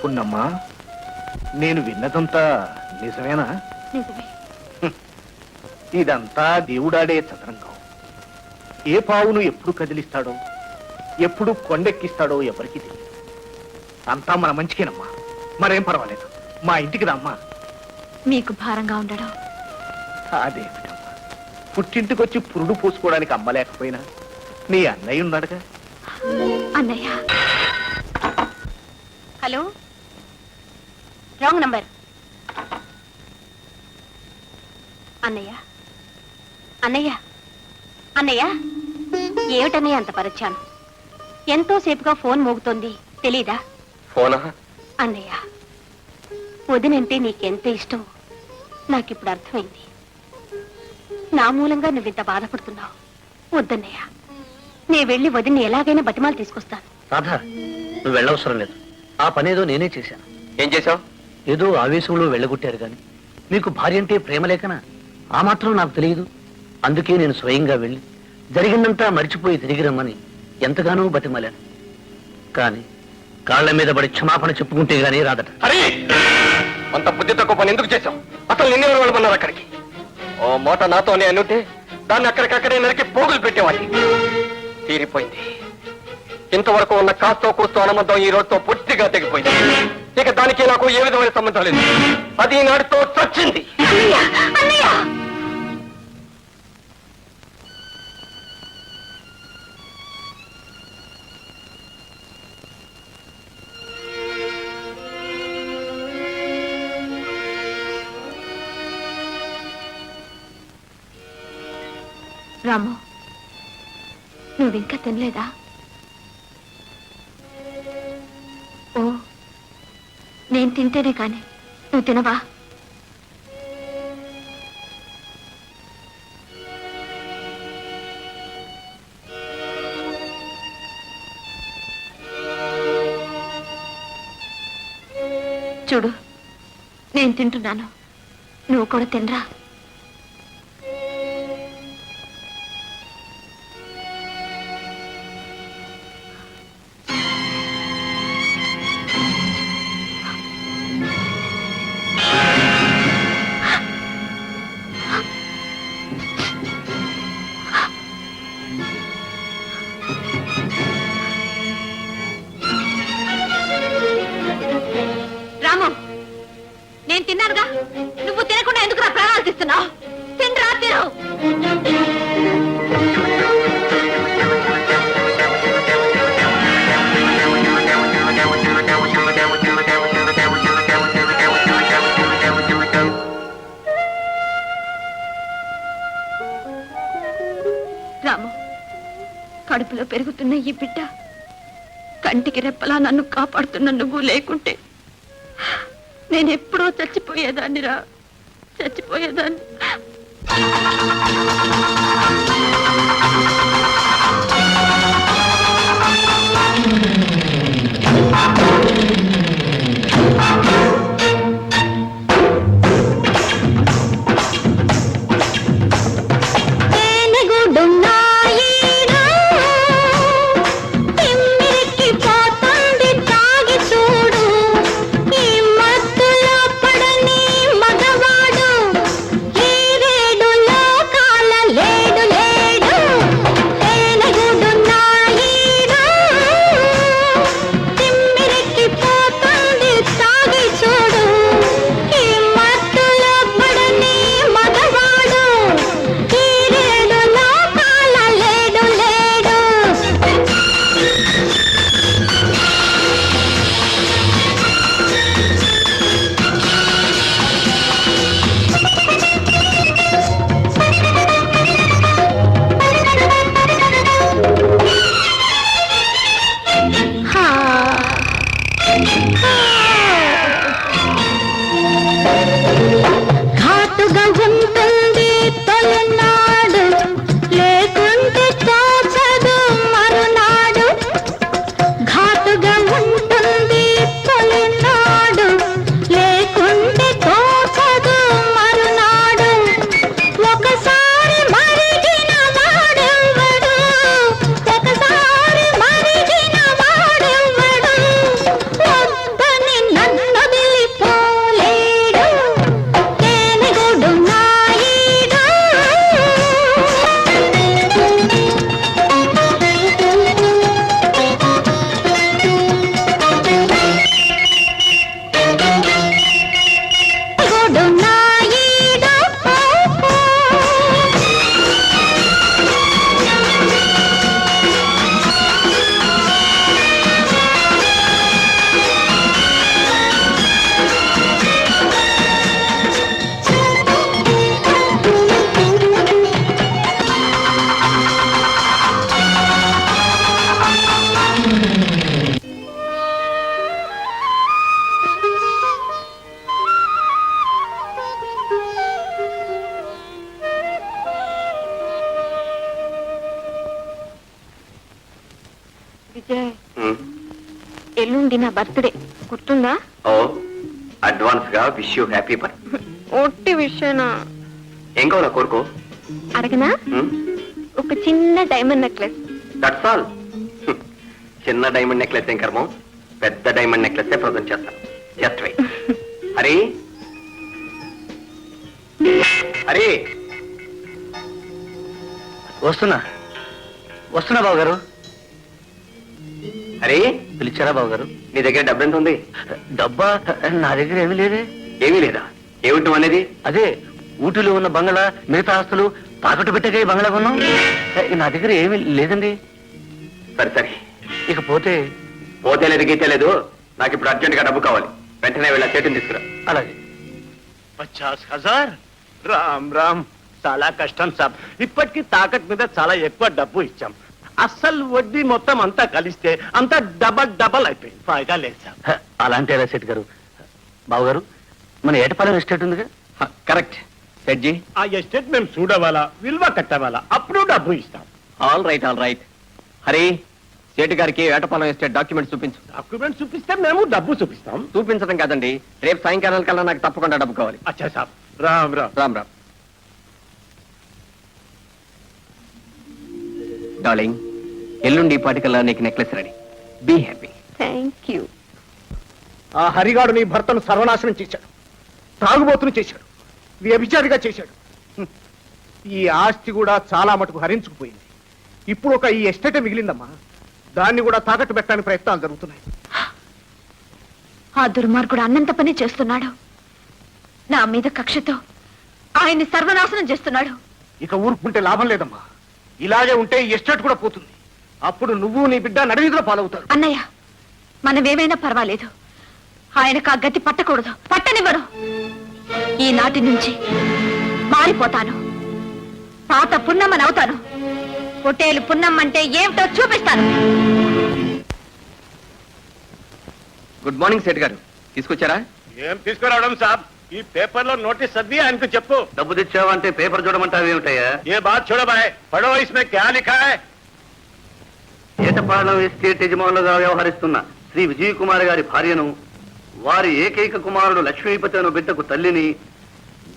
పున్నమ్మా, నేను విన్నదంతా నిజమేనా? నిజమే. ఇదంతా దేవుడాడే చదరంగం. ఏ పావును ఎప్పుడు కదిలిస్తాడో, ఎప్పుడు కొండెక్కిస్తాడో ఎవరికి తెలియదు. అంతా మన మంచికేనమ్మా. మరేం పర్వాలేదు. మా ఇంటికి రమ్మా. మీకు భారంగా ఉండడం. అదేమిటమ్మా, పుట్టింటికొచ్చి పురుడు పోసుకోవడానికి అమ్మలేకపోయినా నీ అన్నయ్య ఉన్నాడుగా. అన్నయ్య. Hello, wrong number. అన్నయ్య, అన్నయ్య, అన్నయ్య, ఏమిటన్నయ్య అంత పరిచాను? ఎంతో సేపుగా ఫోన్ మోగుతోంది, తెలీదా? ఫోనా? అన్నయ్య, వదినంటే నీకెంత ఇష్టం నాకిప్పుడు అర్థమైంది. నా మూలంగా నువ్వింత బాధపడుతున్నావు. వద్దన్నయ్య, నే వెళ్ళి వదిని ఎలాగైనా బతిమాలు తీసుకొస్తాను. రాధా, నువ్వు వెళ్ళవసరం లేదు. ఆ పనేదో నేనే చేశాను. ఏం చేశావు? ఏదో ఆవేశంలో వెళ్ళగొట్టారు గాని మీకు భార్య అంటే ప్రేమ లేకనా? ఆ మాత్రం నాకు తెలియదు. అందుకే నేను స్వయంగా వెళ్ళి జరిగిందంతా మర్చిపోయి తిరిగి రమ్మని ఎంతగానో బతిమాలాను. కానీ కాళ్ల మీద పడి క్షమాపణ చెప్పుకుంటే గానీ రాదట. అరే, అంత బుద్ధి తక్కువ పని ఎందుకు చేశావు? అసలు నిన్నే వెళ్ళమన్నారు అక్కడికి. ఓ మాట నాతోనే అనుంటే దాన్ని అక్కడికక్కడే నరికి పోగులు పెట్టేవాడిని. తీరిపోయింది. ఇంతవరకు ఉన్న కాస్తో కూస్తో అనుబంధం ఈ రోజుతో పూర్తిగా తెగిపోయింది. ఇక దానికి నాకు ఏ విధమైన సంబంధం లేదు. అది నాటితో చచ్చింది. రాము, నువ్వింకా తినలేదా? ఓ, నేను తింటేనే కాని నువ్వు తినవా? చూడు, నేను తింటున్నాను, నువ్వు కూడా తినరా. రాము, నేను తిన్నానుగా, నువ్వు తినకుండా ఎందుకు నా ప్రాణాలు తీస్తున్నావు? తినరా, తిను. రాము, కడుపులో పెరుగుతున్న ఈ బిడ్డ కంటికి రెప్పలా నన్ను కాపాడుతున్న నువ్వు లేకుంటే నేను ఎప్పుడో చచ్చిపోయేదాన్నిరా, చచ్చిపోయేదాన్ని. ఘాటుగా ఉంటుంది తొలినాడు, లేకుంటే తోచదు మరునాడు. ఘాటుగా ఉంటుంది తొలినాడు, లేకుంటే తోచదు మరునాడు. ఒకసారి మరిగిన వాడెవ్వడు, ఒకసారి మరిగిన వాడెవ్వడు, వద్దని నన్ను వదిలిపోలేడు. తేనెగూడు నాయుడు. గూడు నాయుడు. విజయ్, ఎల్లుండి నా బర్త్డే గుర్తుందా? ఓ అడ్వాన్స్ గా విష్ యూ హ్యాపీ బర్త్. ఒట్టి విషయనా? ఏం కావాలా కోరుకో. అడగనా? ఒక చిన్న డైమండ్ నెక్లెస్. That's all. చిన్న డైమండ్ నెక్లెస్ ఏం కర్మం, పెద్ద డైమండ్ నెక్లెస్ ప్రజెంట్ చేస్తాను. Just wait. హరి హరి, వస్తున్నా వస్తున్నా బాబు గారు. హరి పిలిచారా బాబు గారు? నీ దగ్గర డబ్బు ఎంత ఉంది? డబ్బా నా దగ్గర ఏమీ లేదే. ఏమీ లేదా? ఏమిటం అనేది? అదే ఊటీలో ఉన్న బంగళా, మిగతా ఆస్తులు తాకట్టు పెట్టగా ఈ బంగళా కొన్నాం. నా దగ్గర ఏమీ లేదండి. సరే సరే, ఇకపోతే పోతే లేదు గీతే లేదు, నాకు ఇప్పుడు అర్జెంట్ గా డబ్బు కావాలి. వెంటనే వెళ్ళా చేతిని తీసుకురా. అలాగే. 50,000. రామ్ రామ్, చాలా కష్టం సాబ్. ఇప్పటికీ తాకట్ మీద చాలా ఎక్కువ డబ్బు ఇచ్చాం. అస్సలు వడ్డీ మొత్తం అంతా కలిస్తే అంతా డబల్ అయిపోయింది. ఫాయిదా లేదు సాబ్. అలాంటి ఎలా సెట్ గారు. బాబు గారు, మన ఏటపాలెం ఎస్టేట్ ఉందిగా? కరెక్ట్ సెట్జీ. ఆ ఎస్టేట్ మేము చూడవాలా, విలువ కట్టవాలా, అప్పుడు డబ్బు ఇస్తాం. All right all right. Hari, సేటు గారికి వేటపాలెం ఎస్టేట్ డాక్యుమెంట్స్ చూపించు. డాక్యుమెంట్ చూపిస్తే మేము డబ్బు చూపిస్తాం. చూపించడం కాదండి, రేపు సాయంకాలం కల్లా నాకు తప్పకుండా డబ్బు కావాలి. అచ్చా సాబ్. రామ్ రామ్. రామ్ రామ్. డార్లింగ్, ఎల్లుండి పాటికల్లా నీకు necklace ready. Be happy. Thank you. ఆ హరిగాడు నీ భర్తను సర్వనాశనం చేశాడు, తాగుబోతును చేశాడు, వ్యభిచారిగా చేశాడు. ఈ ఆస్తి కూడా చాలా మటుకు హరించుకుపోయింది. ఇప్పుడు ఒక ఈ ఎస్టేటే మిగిలిందమ్మా. దాన్ని కూడా తాకట్టు పెట్టడానికి ప్రయత్నాలు జరుగుతున్నాయి. ఆ దుర్మార్గుడు అన్నంత పని చేస్తున్నాడు. నా మీద కక్షతో ఆయన్ని సర్వనాశనం చేస్తున్నాడు. ఇక ఊరుకుంటే లాభం లేదమ్మా. ఇలాగే ఉంటే ఈ ఎస్టేట్ కూడా పోతుంది. అప్పుడు నువ్వు నీ బిడ్డ నడివీధిలో పాలవుతారు. అన్నయ్య, మనమేమైనా పర్వాలేదు, ఆయనకు ఆ గతి పట్టకూడదు, పట్టనివ్వరు. ఈనాటి నుంచి మారిపోతాను. పాత పున్నమ్మని అవుతాను. పొట్టేలు పున్నమ్మంటే ఏమిటో చూపిస్తాను. గుడ్ మార్నింగ్ సేట్ గారు, తీసుకొచ్చారా? ఏం తీసుకురావడం సాబ్ ఈ పేపర్ లో నోటీస్ చదివి ఆయనకు చెప్పు. డబ్బు తెచ్చావంటే పేపర్ చూడమంటావు ఏమిటయ్యా? ఏ బాత్ చూడబాయ్ పడో ఇస్మే క్యా లిఖా హై? ఏటపాలెం ఎస్టేట్ యజమానులుగా వ్యవహరిస్తున్న శ్రీ విజయ్ కుమార్ గారి భార్యను, వారి ఏకైక కుమారుడు లక్ష్మీపతి అను బిడ్డకు తల్లిని,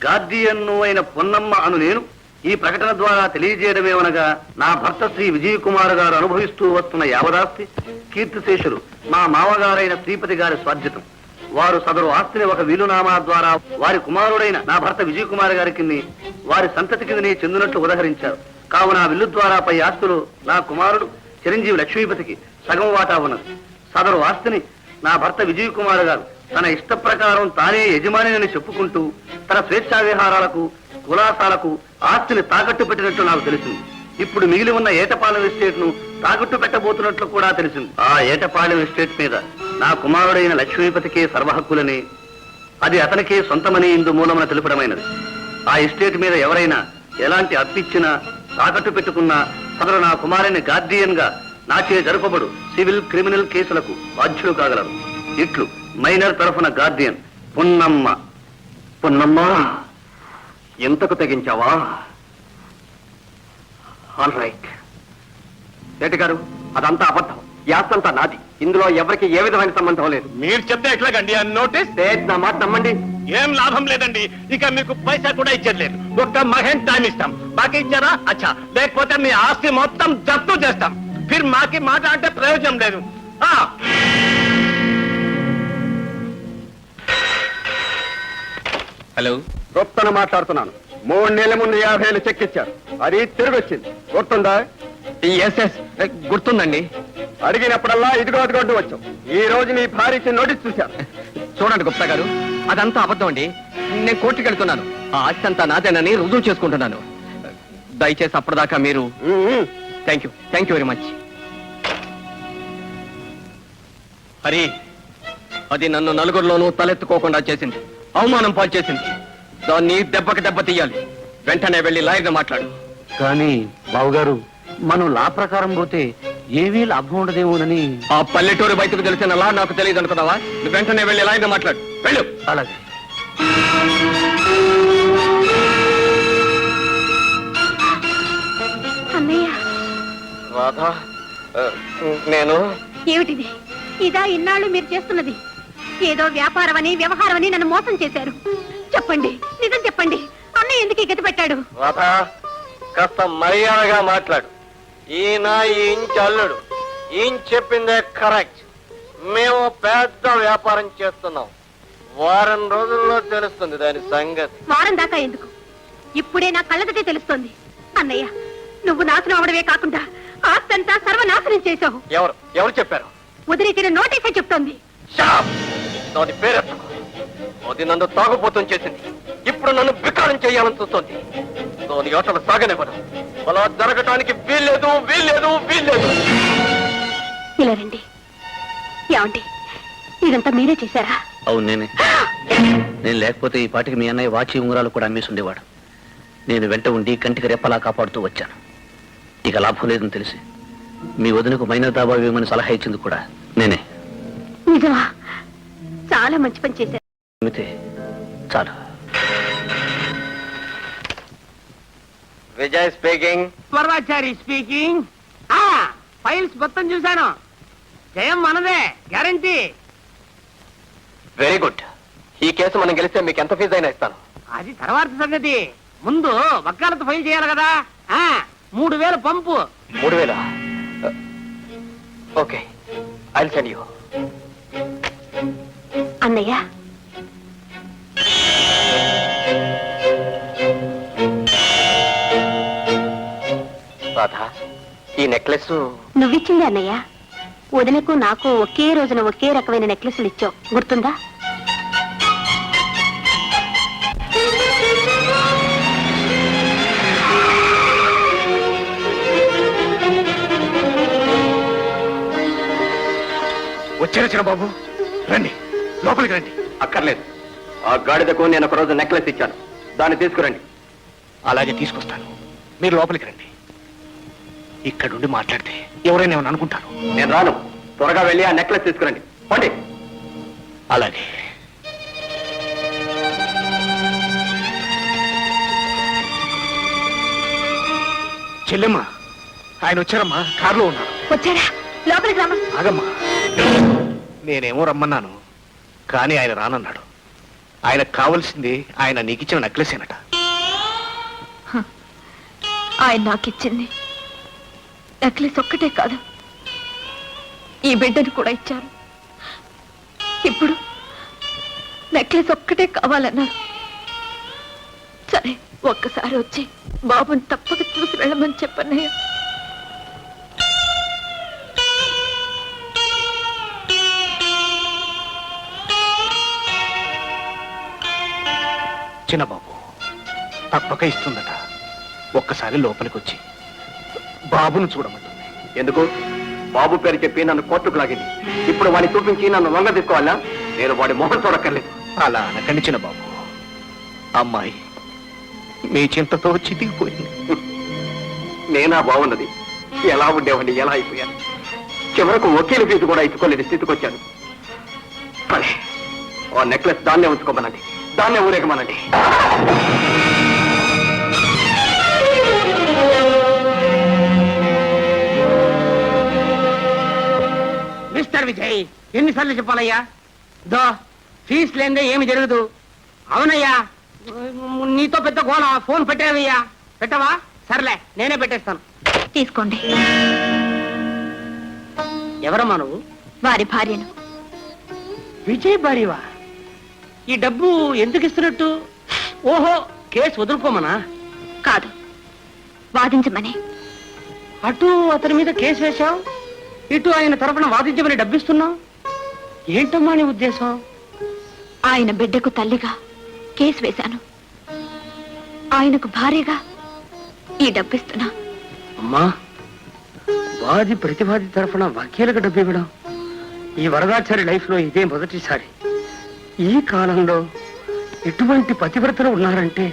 గార్డియన్ను అయిన పొన్నమ్మ అను నేను ఈ ప్రకటన ద్వారా తెలియజేయడమేమనగా, నా భర్త శ్రీ విజయ్ కుమార్ గారు అనుభవిస్తూ వస్తున్న యావదాస్తి కీర్తిశేషులు మా మామగారైన శ్రీపతి గారి స్వాధ్యతం. వారు సదరు ఆస్తిని ఒక వీలునామా ద్వారా వారి కుమారుడైన నా భర్త విజయ్ కుమార్ గారికి వారి సంతతి కిందనే చెందినట్లు ఉదహరించారు. కావున ఆ విల్లు ద్వారా పై ఆస్తులు నా కుమారుడు చిరంజీవి లక్ష్మీపతికి సగం వాటా ఉన్నది. సదరు ఆస్తిని నా భర్త విజయ్ కుమార్ గారు తన ఇష్ట ప్రకారం తానే యజమానిని చెప్పుకుంటూ తన స్వేచ్ఛా విహారాలకు, కులాసాలకు ఆస్తిని తాకట్టు పెట్టినట్లు నాకు తెలిసింది. ఇప్పుడు మిగిలి ఉన్న ఏటపాలెం ఎస్టేట్ ను తాకట్టు పెట్టబోతున్నట్లు కూడా తెలిసింది. ఆ ఏటపాలెం ఎస్టేట్ మీద నా కుమారుడైన లక్ష్మీపతికే సర్వహక్కులని, అది అతనికే సొంతమని ఇందు మూలమున తెలుపడమైనది. ఆ ఎస్టేట్ మీద ఎవరైనా ఎలాంటి అప్పిచ్చినా తాకట్టు పెట్టుకున్నా సదరు నా కుమారుని గార్డియన్ గా నాచే జరపబడు సివిల్, క్రిమినల్ కేసులకు బాధ్యులు కాగలరు. ఇట్లు మైనర్ తరఫున గార్డియన్ పున్నమ్మ. పున్నమ్మ, ఎంతకు తెగించావా? All right. రెడ్డి గారు, అదంతా అబద్ధం. యాస్తంతా నాది. ఇందులో ఎవరికి ఏ విధమైన సంబంధం లేదు. మీరు చెప్తే ఎట్లాగండి ఆ నోటీస్? నా మాట నమ్మండి. ఏం లాభం లేదండి. ఇక మీకు పైసా కూడా ఇచ్చేది లేదు. ఒక్క మహేన్ టైం ఇస్తాం. బాకీ ఇచ్చారా? అచ్చా. లేకపోతే మీ ఆస్తి మొత్తం జప్తు చేస్తాం. ఫిర్ మాకి మాట అంటే ప్రయోజనం లేదు. హలో, గొప్పను మాట్లాడుతున్నాను. 3 నెలల ముందు 50,000 చెక్ ఇచ్చారు. అది తిరిగి వచ్చింది. గుర్తుందా? ఎస్ గుర్తుందండి. అడిగినప్పుడల్లా ఇదిగో అదిగొడ్డు వచ్చాం. ఈ రోజు నీ భార్యకి నోటీస్ చూశారు. చూడండి గుప్తా గారు, అదంతా అబద్ధం అండి. నేను కోర్టుకి వెళ్తున్నాను. ఆ ఆస్తి అంతా నాదేనని రుజువు చేసుకుంటున్నాను. దయచేసి అప్పటిదాకా మీరు. Thank you very much. Hari, అది నన్ను నలుగురిలోనూ తలెత్తుకోకుండా చేసింది, అవమానం పాలు చేసింది. దాన్ని దెబ్బకి దెబ్బ తీయాలి. వెంటనే వెళ్ళి లాయర్గా మాట్లాడు. కానీ బావుగారు, మనం లా ప్రకారం పోతే ఏవీ లాభం ఉండదేమోనని. ఆ పల్లెటూరు బయటకు తెలిసిన లా నాకు తెలియదు అనుకున్నావా? నువ్వు వెంటనే వెళ్ళి లాయర్గా మాట్లాడు. వెళ్ళు. అలాగే. అన్నయ్య, రాధా, నేను ఏమిటిది? ఇదా ఇన్నాళ్ళు మీరు చేస్తున్నది? ఏదో వ్యాపారం అని, వ్యవహారం అని నన్ను మోసం చేశారు. చెప్పండి, నిజం చెప్పండి. అన్నయ్య ఎందుకు ఈ గతి పెట్టాడు? రాధా, కాస్త మర్యాదగా మాట్లాడు. ఈయన ఈ ఇంటి అల్లుడు. ఈయన చెప్పిందే కరెక్ట్. మేము పెద్ద వ్యాపారం చేస్తున్నాం. వారం రోజుల్లో తెలుస్తుంది దాని సంగతి. వారం దాకా ఎందుకు? ఇప్పుడే నా కళ్ళతోటే తెలుస్తోంది. అన్నయ్య, నువ్వు నాశనం అవడమే కాకుండా ఆస్తంతా సర్వనాశనం చేశావు. ఎవరు చెప్పారు? వదిలించిన నోటీసే చెప్తోంది. దాని పేరెత్తకు. అది నన్ను తాగుపోతం చేసింది. ఇప్పుడు నన్ను వికారం చేయాలని చూస్తోంది. దాని ఆటలు సాగనివ్వను. అలా జరగటానికి వీల్లేదు. ఇలా రండి. ఏమండి, ఇదంతా మీరే చేశారా? అవును, నేనే. నేను లేకపోతే ఈ పాటికి మీ అన్నయ్య వాచి ఉంగరాలు కూడా అమ్మేసి ఉండేవాడు. నేను వెంట ఉండి కంటికి రెప్పలా కాపాడుతూ వచ్చాను. ఇక లాభం లేదని తెలిసి మీ వదినకు మైనర్ దాబా వేయమని సలహా ఇచ్చింది కూడా నేనే. నిజమా? చాలా మంచి పని చేశారు. చాలు. విజయ్ స్పీకింగ్. పర్వాచారి స్పీకింగ్. ఫైల్స్ మొత్తం చూశాను. జయం మనదే, గ్యారంటీ. Very good. ఈ కేసు మనం గెలిస్తే మీకు ఎంత ఫీజు అయినా ఇస్తాను. అది తర్వాత సంగతి. ముందు వక్కాలతో ఫైల్ చేయాలి కదా. 3,000 పంపు. 3,000? Okay, I'll send you. అన్నయ్య, రాధా, ఈ నెక్లెస్ నువ్విచ్చింది అన్నయ్య. వదినకు నాకు ఒకే రోజున ఒకే రకమైన నెక్లెస్లు ఇచ్చావు, గుర్తుందా? వచ్చారు బాబు, రండి లోపలికి రండి. అక్కర్లేదు. ఆ గాడిదకు నేను ఒక రోజు నెక్లెస్ ఇచ్చాను. దాన్ని తీసుకురండి. అలాగే తీసుకొస్తాను. మీరు లోపలికి రండి. ఇక్కడుండి మాట్లాడితే ఎవరైనా ఏమని అనుకుంటారు. నేను రాను. త్వరగా వెళ్ళి ఆ నెక్లెస్ తీసుకురండి. పండి. అలాగే. చెల్లెమ్మా ఆయన వచ్చారమ్మా, కారులో ఉన్నారు. వచ్చారా? లోపలికి రామా. ఆగమ్మా, నేనేమో రమ్మన్నాను, కానీ ఆయన రానన్నాడు. ఆయనకు కావలసింది ఆయన నీకిచ్చిన నెక్లెసేనట. ఆయన నాకిచ్చింది నెక్లెస్ ఒక్కటే కాదు, ఈ బిడ్డను కూడా ఇచ్చారు. ఇప్పుడు నెక్లెస్ ఒక్కటే కావాలన్నారు. సరే, ఒక్కసారి వచ్చి బాబుని తప్పక చూసి వెళ్ళమని చెప్పన్నయ్య. చిన్నబాబు తప్పక ఇస్తుందట. ఒక్కసారి లోపలికి వచ్చి బాబును చూడమంటుంది. ఎందుకు? బాబు పేరు చెప్పి నన్ను కోర్టుకు లాగింది. ఇప్పుడు వాడిని చూపించి నన్ను లొంగ తీసుకోవాలా? నేను వాడి మొహం చూడక్కర్లేదు. అలా అనకండి చిన్నబాబు. అమ్మాయి మీ చింతతో చితికిపోయింది. నేనా బాగున్నది? ఎలా ఉండేవాడిని, ఎలా అయిపోయాను? చివరకు వకీలు ఫీజు కూడా ఇచ్చుకోలేని స్థితికి వచ్చాను. సరే, ఆ నెక్లెస్ దాన్నే ఉంచుకోమనండి, దాన్నే ఊరేగమనండి. మిస్టర్ విజయ్, ఎన్నిసార్లు చెప్పాలయ్యా? దో ఫీజు లేదే ఏమి జరగదు. అవునయ్యా, నీతో పెద్ద గోళ. ఫోన్ పెట్టావయ్యా. పెట్టవా? సర్లే, నేనే పెట్టేస్తాను. తీసుకోండి. ఎవరమ్మా నువ్వు? వారి భార్యను. విజయ్ భార్యవా? ఈ డబ్బు ఎందుకు ఇస్తున్నట్టు? ఓహో, కేసు వదులుకోమనా? కాదు, వాదించమని. అటు అతని మీద కేసు వేశావు, ఇటు ఆయన తరపున వాదించమని డబ్బిస్తున్నావు. ఏంటమ్మా నీ ఉద్దేశం? ఆయన బిడ్డకు తల్లిగా కేసు వేశాను, ఆయనకు భార్యగా ఈ డబ్బిస్తున్నా. అమ్మా, వాది ప్రతివాది తరఫున వకీలకు డబ్బు ఇవ్వడం ఈ వరదాచారి లైఫ్ లో ఇదే మొదటిసారి. ఈ కాలంలో ఎటువంటి పతివ్రతలు ఉన్నారంటే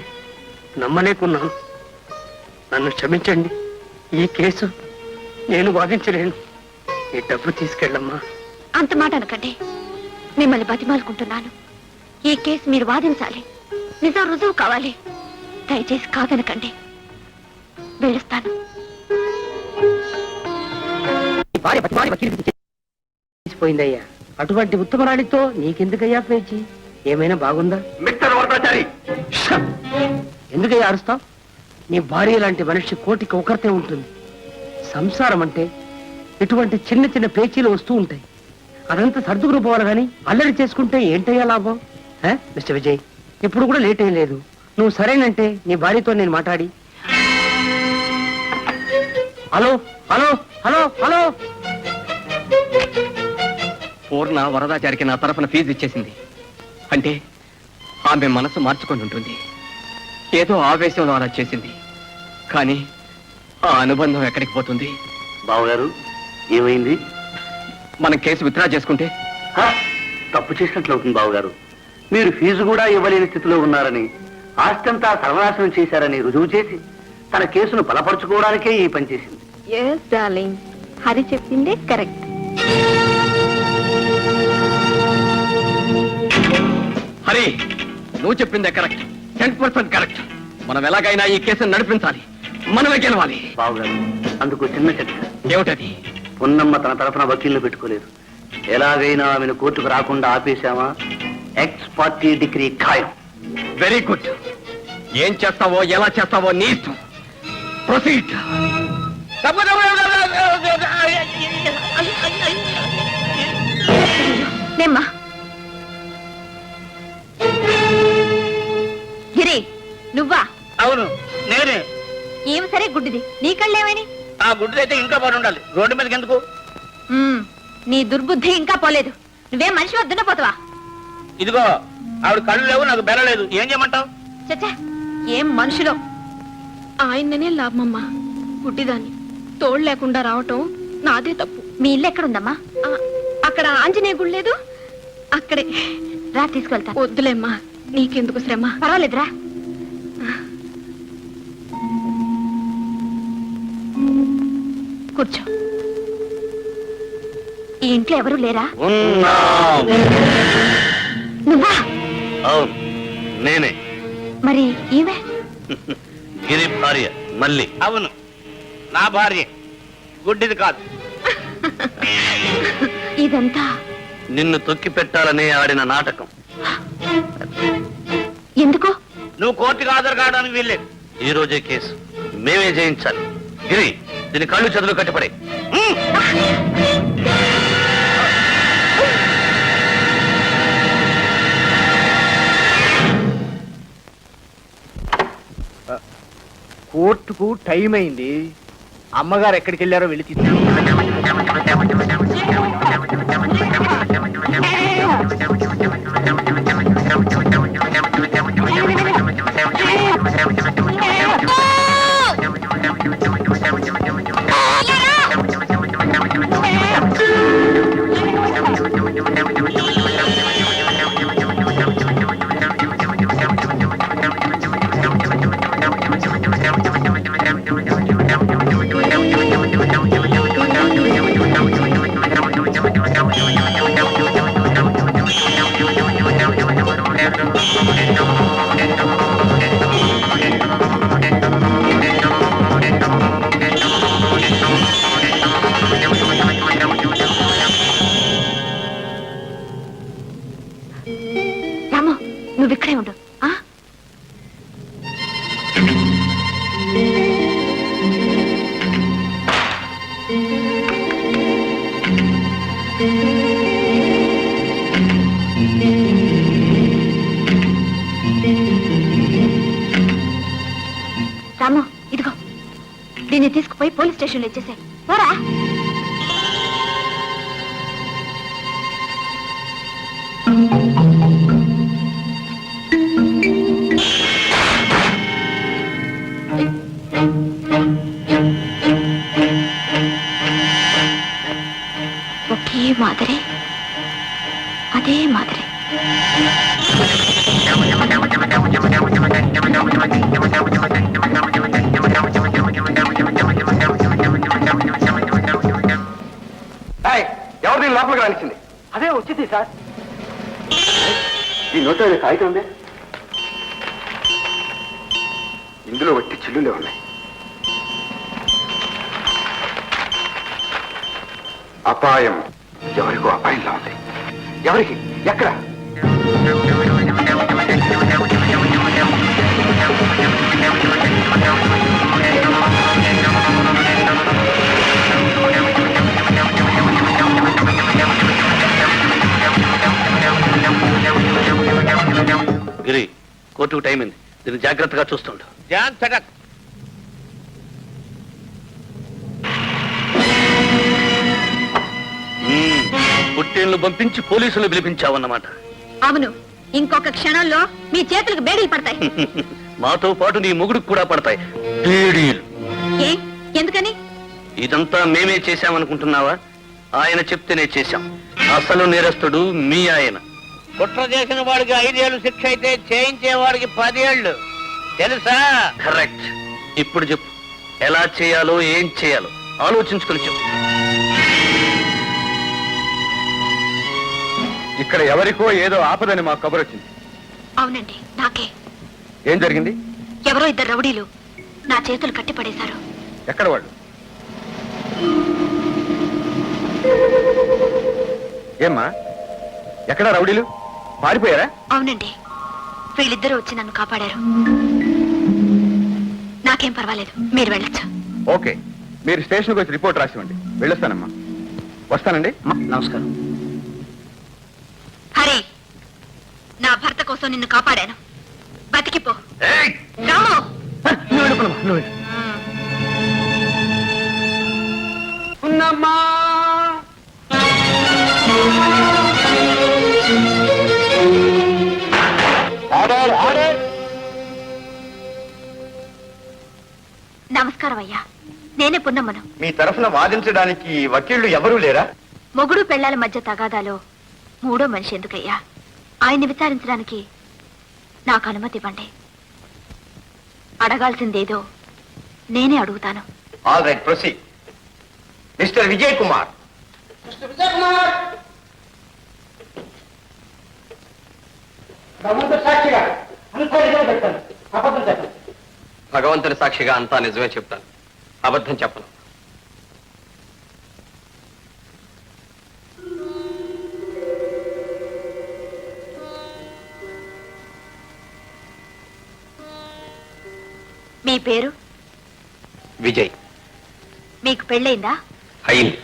నమ్మలేకున్నాను. నన్ను క్షమించండి, ఈ కేసు నేను వాదించలేను. ఈ డబ్బు తీసుకెళ్ళమ్మా. అంత మాట అనకండి, మిమ్మల్ని బతిమాలుకుంటున్నాను. ఈ కేసు మీరు వాదించాలి, నిజం రుజువు కావాలి. దయచేసి కాదనకండి, వెళ్ళొస్తాను. పోయిందయ్యా, అటువంటి ఉత్తమరాడితో నీకెందుకయ్యా పేచి? ఏమైనా బాగుందా? మిస్టర్ వరదాచారి, ఎందుకయ్యా అరుస్తావు? నీ భార్య లాంటి మనిషి కోటికి ఒకరితే ఉంటుంది. సంసారం అంటే ఇటువంటి చిన్న చిన్న పేచీలు వస్తూ ఉంటాయి. అదంతా సర్దుకుని పోవాలి కానీ అల్లరి చేసుకుంటే ఏంటయ్యా లాభం? మిస్టర్ విజయ్, ఇప్పుడు కూడా లేట్ ఏం లేదు. నువ్వు సరేనంటే నీ భార్యతో నేను మాట్లాడి. హలో హలో హలో హలో, పూర్ణ వరదాచారికి నా తరఫున ఫీజు ఇచ్చేసింది. అంటే ఆమె మనసు మార్చుకొని ఉంటుంది. ఏదో ఆవేశంలో అలా చేసింది. కానీ ఆ అనుబంధం ఎక్కడికి పోతుంది? బావగారు, ఏమైంది? మనం కేసు విత్డ్రా చేసుకుంటే తప్పు చేసినట్లు అవుతుంది బావగారు. మీరు ఫీజు కూడా ఇవ్వలేని స్థితిలో ఉన్నారని, ఆస్తంతా సర్వనాశనం చేశారని రుజువు చేసి తన కేసును బలపరుచుకోవడానికే ఈ పని చేసింది. ఎస్ డార్లింగ్, హరి చెప్పిందే కరెక్ట్. హరి, నువ్వు చెప్పిందే కరెక్ట్, 10% కరెక్ట్. మనం ఎలాగైనా ఈ కేసును నడిపించాలి, మనమే గెలవాలి. బావగారు, అందుకు చిన్న చర్చ. ఏమిటది? పొన్నమ్మ తన తరఫున వకీల్ని పెట్టుకోలేదు. ఎలాగైనా ఆమెను కోర్టుకు రాకుండా ఆపేశామా, ఎక్స్ పార్టీ డిగ్రీ ఖాయం. Very good. ఏం చేస్తావో ఎలా చేస్తావో నీ ఇష్టం. ప్రొసీడ్. నేమ్మా గిరి, నువ్వా? అవును, నేనే. ఏం సరే గుడ్డిది, నీ కళ్ళేమని? ఆ గుడ్డు అయితే ఇంకా పడి ఉండాలి. రోడ్డు మీదకి ఎందుకు? నీ దుర్బుద్ధి ఇంకా పోలేదు. నువ్వేం మనిషి వద్దున పోతావా? ఇదిగో, ఆవిడ కళ్ళు లేవు, నాకు బెల్ల లేదు. ఏం చేయమంటావు? చచ్చా, ఏం మనుషులో. ఆయన్ననే లాభమమ్మా. గుడ్డిదాన్ని తోడు లేకుండా రావటం నాదే తప్పు. మీ ఇల్లు ఎక్కడుందమ్మా? అక్కడ ఆంజనేయ గుడి లేదు, అక్కడే. రా, తీసుకెళ్తా. వద్దులేమ్మా, నీకెందుకు శ్రమ. పర్వాలేదురా. కూర్చో. ఈ ఇంట్లో ఎవరు లేరా? నువ్వా? అవును, నేనే. మరి ఈమె? గిరి భార్య మళ్ళీ. అవును, నా భార్య, గుడ్డిది కాదు. ఇదంతా నిన్ను తొక్కి పెట్టాలనే ఆడిన నాటకం. ఎందుకు? నువ్వు కోర్టుకు హాజరు కావడానికి వీల్లేదు. ఈ రోజే కేసు మేమే జయించాలి. గిరి, దీని కళ్ళు చెదులు కట్టిపడే. కోర్టుకు టైం అయింది. అమ్మగారు ఎక్కడికి వెళ్ళారో వెళ్ళి తీసుకు. రాము, నువ్వు ఇక్కడే ఉండు. రాము, ఇదిగో దీన్ని తీసుకుపోయి పోలీస్ స్టేషన్లో ఇచ్చేసాయి. పోరా. ఒకే మాదిరి, అదే మాదిరి. ఎవరు దీని లోపలికి రానిచ్చింది? అదే వచ్చింది సార్. ఈ నోట్లో కాగితం ఉంది. ఇందులో వట్టి చిల్లులే ఉన్నాయి. అపాయం. ఎవరికో అపాయంలా ఉంది. ఎవరికి? ఎక్కడ? గిరి, కోర్టుకు టైం అయింది. దీన్ని జాగ్రత్తగా చూస్తుండు. జాన్ చటక్. పుట్టేళ్లు పంపించి పోలీసులు పిలిపించావన్నమాట. అవును, ఇంకొక క్షణంలో మీ చేతులకు బేడీలు పడతాయి. మాతో పాటు నీ మొగుడికి కూడా పడతాయి బేడీలు. ఏ? ఎందుకని? ఇదంతా మేమే చేశామనుకుంటున్నావా? ఆయన చెప్తేనే చేశాం. అసలు నేరస్తుడు మీ ఆయన. కుట్ర చేసిన వాడికి 5 ఏళ్ళు శిక్ష అయితే చేయించేవాడికి 10 ఏళ్ళు. తెలుసా? కరెక్ట్. ఇప్పుడు చెప్పు, ఎలా చేయాలో ఏం చేయాలో ఆలోచించుకుని చెప్పు. ఇక్కడ ఎవరికో ఏదో ఆపదని మాకు కబురు వచ్చింది. అవునండి, నాకే. ఏం జరిగింది? ఎవరో 2 రౌడీలు నా చేతులు కట్టిపడేశారు. ఎక్కడ వాళ్ళు? ఏమ్మా, ఎక్కడ రౌడీలు? పారిపోయారా? అవునండి, వీళ్ళిద్దరూ వచ్చి నన్ను కాపాడారు. నాకేం పర్వాలేదు, మీరు వెళ్ళొచ్చు. ఓకే, మీరు స్టేషన్కి వచ్చి రిపోర్ట్ రాసివ్వండి. వెళ్ళొస్తానమ్మా. వస్తానండి. నమస్కారం. హరి, నా భర్త కోసం నిన్ను కాపాడాను. బతికిపో. రాము. ఉన్నమ్మా. నమస్కారం అయ్యా, నేనే పున్నమ్మను. మీ తరఫున వాదించడానికి వకీళ్లు ఎవరూ లేరా? మొగుడు పెళ్లాల మధ్య తగాదాలో 3వ మనిషి ఎందుకయ్యా? ఆయన్ని విచారించడానికి నాకు అనుమతి ఇవ్వండి. అడగాల్సిందేదో నేనే అడుగుతాను. All right, proceed. Mister Vijay Kumar. భగవంతుని సాక్షిగా అంతా నిజమే చెప్తాను. అబద్ధం చెప్పను. మీ పేరు? విజయ్. మీకు పెళ్ళైందా? అయింది.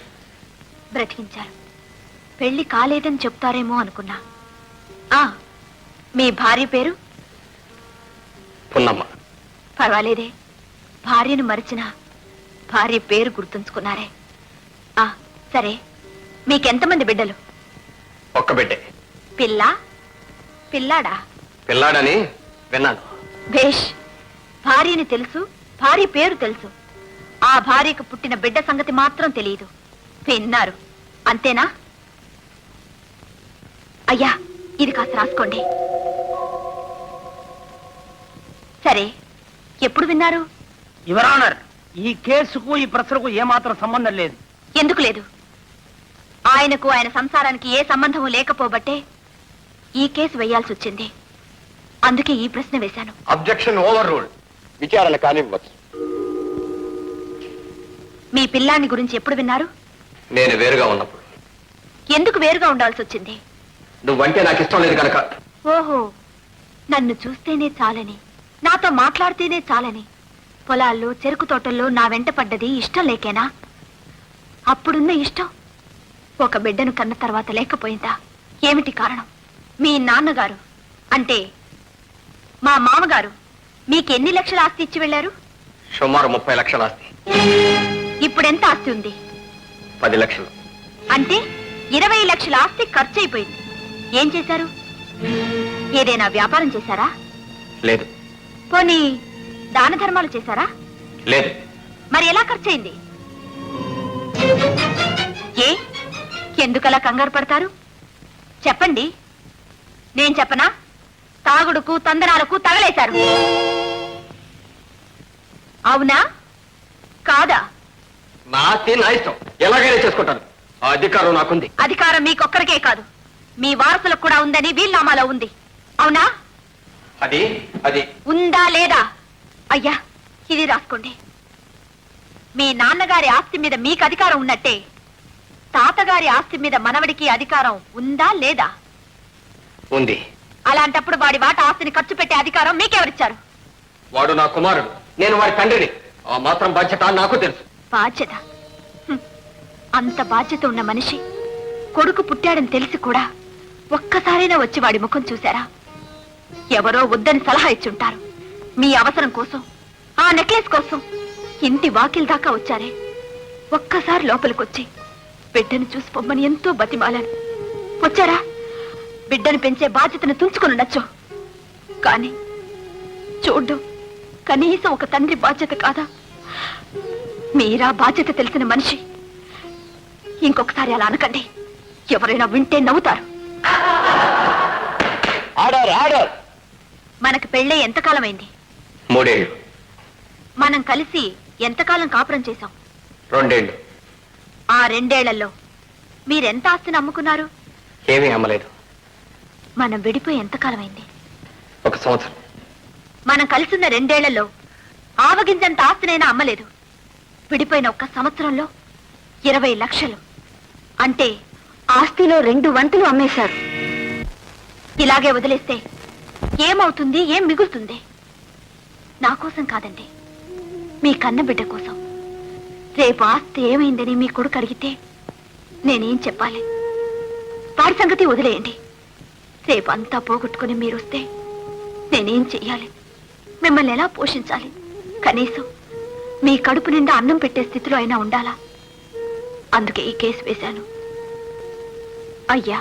బ్రతికించారు. పెళ్లి కాలేదని చెప్తారేమో అనుకున్నా. మీ భార్య పేరు? పున్నమ్మ. పర్వాలేదే, భార్యను మరిచిన భార్య పేరు గుర్తుంచుకున్నారే. సరే, మీకెంతమంది బిడ్డలు? ఒక్క బిడ్డే. పిల్ల పిల్లాడా? పిల్లాడని విన్నాను. భేష్. భార్యని తెలుసు, భార్య పేరు తెలుసు. ఆ భార్యకు పుట్టిన బిడ్డ సంగతి మాత్రం తెలియదు. విన్నారు అంతేనా? అయ్యా, ఇది కాస్త రాసుకోండి. సరే, ఎప్పుడు విన్నారు? యువర్ ఆనర్, ఈ కేసుకు ఈ ప్రశ్నకు ఏమాత్రం సంబంధం లేదు. ఎందుకు లేదు? ఆయనకు ఆయన సంసారానికి ఏ సంబంధము లేకపోబట్టే ఈ కేసు వేయాల్సి వచ్చింది. అందుకే ఈ ప్రశ్న వేశాను. Objection over ruled. విచారణ కానివ్వచ్చు. మీ పిల్లాన్ని గురించి ఎప్పుడు విన్నారు? నేను వేరుగా ఉన్నప్పుడు. ఎందుకు వేరుగా ఉండాల్సి వచ్చింది? నువ్వంటే నాకు ఇష్టం లేదు కనుక. ఓహో, నన్ను చూస్తేనే చాలని, నాతో మాట్లాడితేనే చాలని పొలాల్లో, చెరుకు తోటల్లో నా వెంట పడ్డది ఇష్టం లేకేనా? అప్పుడున్న ఇష్టం ఒక బిడ్డను కన్న తర్వాత లేకపోయిందా? ఏమిటి కారణం? మీ నాన్నగారు అంటే మా మామగారు మీకెన్ని లక్షల ఆస్తి ఇచ్చి వెళ్ళారు? సుమారు 30 లక్షల ఆస్తి. ఇప్పుడెంత ఆస్తి ఉంది? 10 లక్షలు. అంటే 20 లక్షల ఆస్తి ఖర్చు అయిపోయింది. ఏం చేశారు? ఏదైనా వ్యాపారం చేశారా? లేదు. పోనీ దాన ధర్మాలు చేశారా? లేదు. మరి ఎలా ఖర్చయింది? ఏ ఎందుకలా కంగారు పడతారు? చెప్పండి. నేను చెప్పనా? తాగుడుకు, తందనాలకు తగలేశారు. అవునా కాదా? నా ఆస్తి నా ఇష్టం, ఎలాగైనా చేసుకుంటాను. ఆ అధికారం నాకుంది. అధికారం మీకొక్కరికే కాదు, మీ వారసులకు కూడా ఉందని వీల్నామాలో ఉంది. అవునా? అది అది ఉందా లేదా? అయ్యా, ఇది రాసుకోండి. మీ నాన్నగారి ఆస్తి మీద మీకు అధికారం ఉన్నట్టే తాతగారి ఆస్తి మీద మనవడికి అధికారం ఉందా లేదా? ఉంది. అలాంటప్పుడు వాడి వాట ఆస్తిని ఖర్చు పెట్టే అధికారం మీకెవరిచ్చారు? వాడు నా కుమారుడు, నేను వాడి తండ్రిని. ఆ మాత్రం బాధ్యత నాకు తెలుసు. బాధ్యత? అంత బాధ్యత ఉన్న మనిషి కొడుకు పుట్టాడని తెలిసి కూడా ఒక్కసారైనా వచ్చి వాడి ముఖం చూశారా? ఎవరో వద్దని సలహా ఇచ్చుంటారు. మీ అవసరం కోసం, ఆ నెక్లెస్ కోసం ఇంటి వాకిల్ దాకా వచ్చారే. ఒక్కసారి లోపలికొచ్చి బిడ్డను చూసి పొమ్మని ఎంతో బతిమాలాను. వచ్చారా? బిడ్డను పెంచే బాధ్యతను తుంచుకుని ఉండొచ్చు, కానీ చూడ్డం కనీసం ఒక తండ్రి బాధ్యత కాదా? మీరా బాధ్యత తెలిసిన మనిషి. ఇంకొకసారి అలా అనకండి, ఎవరైనా వింటే నవ్వుతారు. Order, order. మనకు పెళ్ళే ఎంతకాలమైంది? 3 ఏళ్ళు. మనం కలిసి ఎంతకాలం కాపురం చేశాం? 2 ఏళ్ళు. ఆ 2 ఏళ్లలో మీరెంత ఆస్తిని అమ్ముకున్నారు? ఏమీ అమ్మలేదు. మనం విడిపోయి ఎంతకాలమైంది? 1 సంవత్సరం. మనం కలిసిన 2 ఏళ్లలో ఆవగింజంత ఆస్తినైనా అమ్మలేదు. విడిపోయిన 1 సంవత్సరంలో 20 లక్షలు. అంటే ఆస్తిలో 2 వంతులు అమ్మేశారు. ఇలాగే వదిలేస్తే ఏమవుతుంది? ఏం మిగులుతుంది? నా కోసం కాదండి, మీ కన్న బిడ్డ కోసం. రేపు ఆస్తి ఏమైందని మీ కొడుకు అడిగితే నేనేం చెప్పాలి? వాడి సంగతి వదిలేయండి. రేపు అంతా పోగొట్టుకుని మీరొస్తే నేనేం చెయ్యాలి? మిమ్మల్ని ఎలా పోషించాలి? కనీసం మీ కడుపు నిండా అన్నం పెట్టే స్థితిలో అయినా ఉండాలా? అందుకే ఈ కేసు వేశాను. అయ్యా,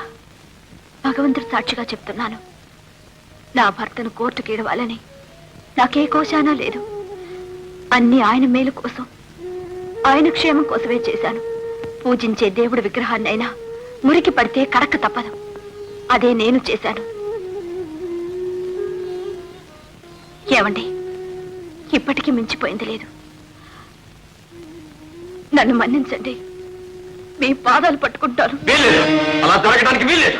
భగవంతుడు సాక్షిగా చెప్తున్నాను, నా భర్తను కోర్టుకి ఇడవాలని నాకే కోశానా లేదు. అన్ని ఆయన మేలు కోసం, ఆయన క్షేమం కోసమే చేశాను. పూజించే దేవుడి విగ్రహాన్నైనా మురికి పడితే కడక తప్పదు. అదే నేను చేశాను. ఏమండి, ఇప్పటికీ మించిపోయింది లేదు. నన్ను మన్నించండి, మీ పాదాలు పట్టుకుంటాను. వీల్లేదు, అలా జరగడానికి వీల్లేదు.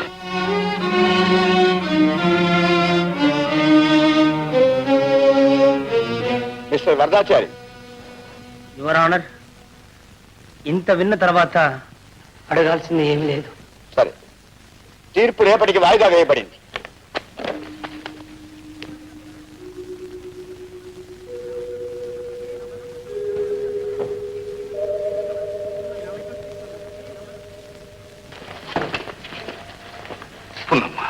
మిస్టర్ వరదాచారి, యువర్ ఆనర్, ఇంత విన్న తర్వాత అడగాల్సింది ఏమీ లేదు. సరే, తీర్పు రేపటికి వాయిదా వేయబడింది. పున్నమ్మా,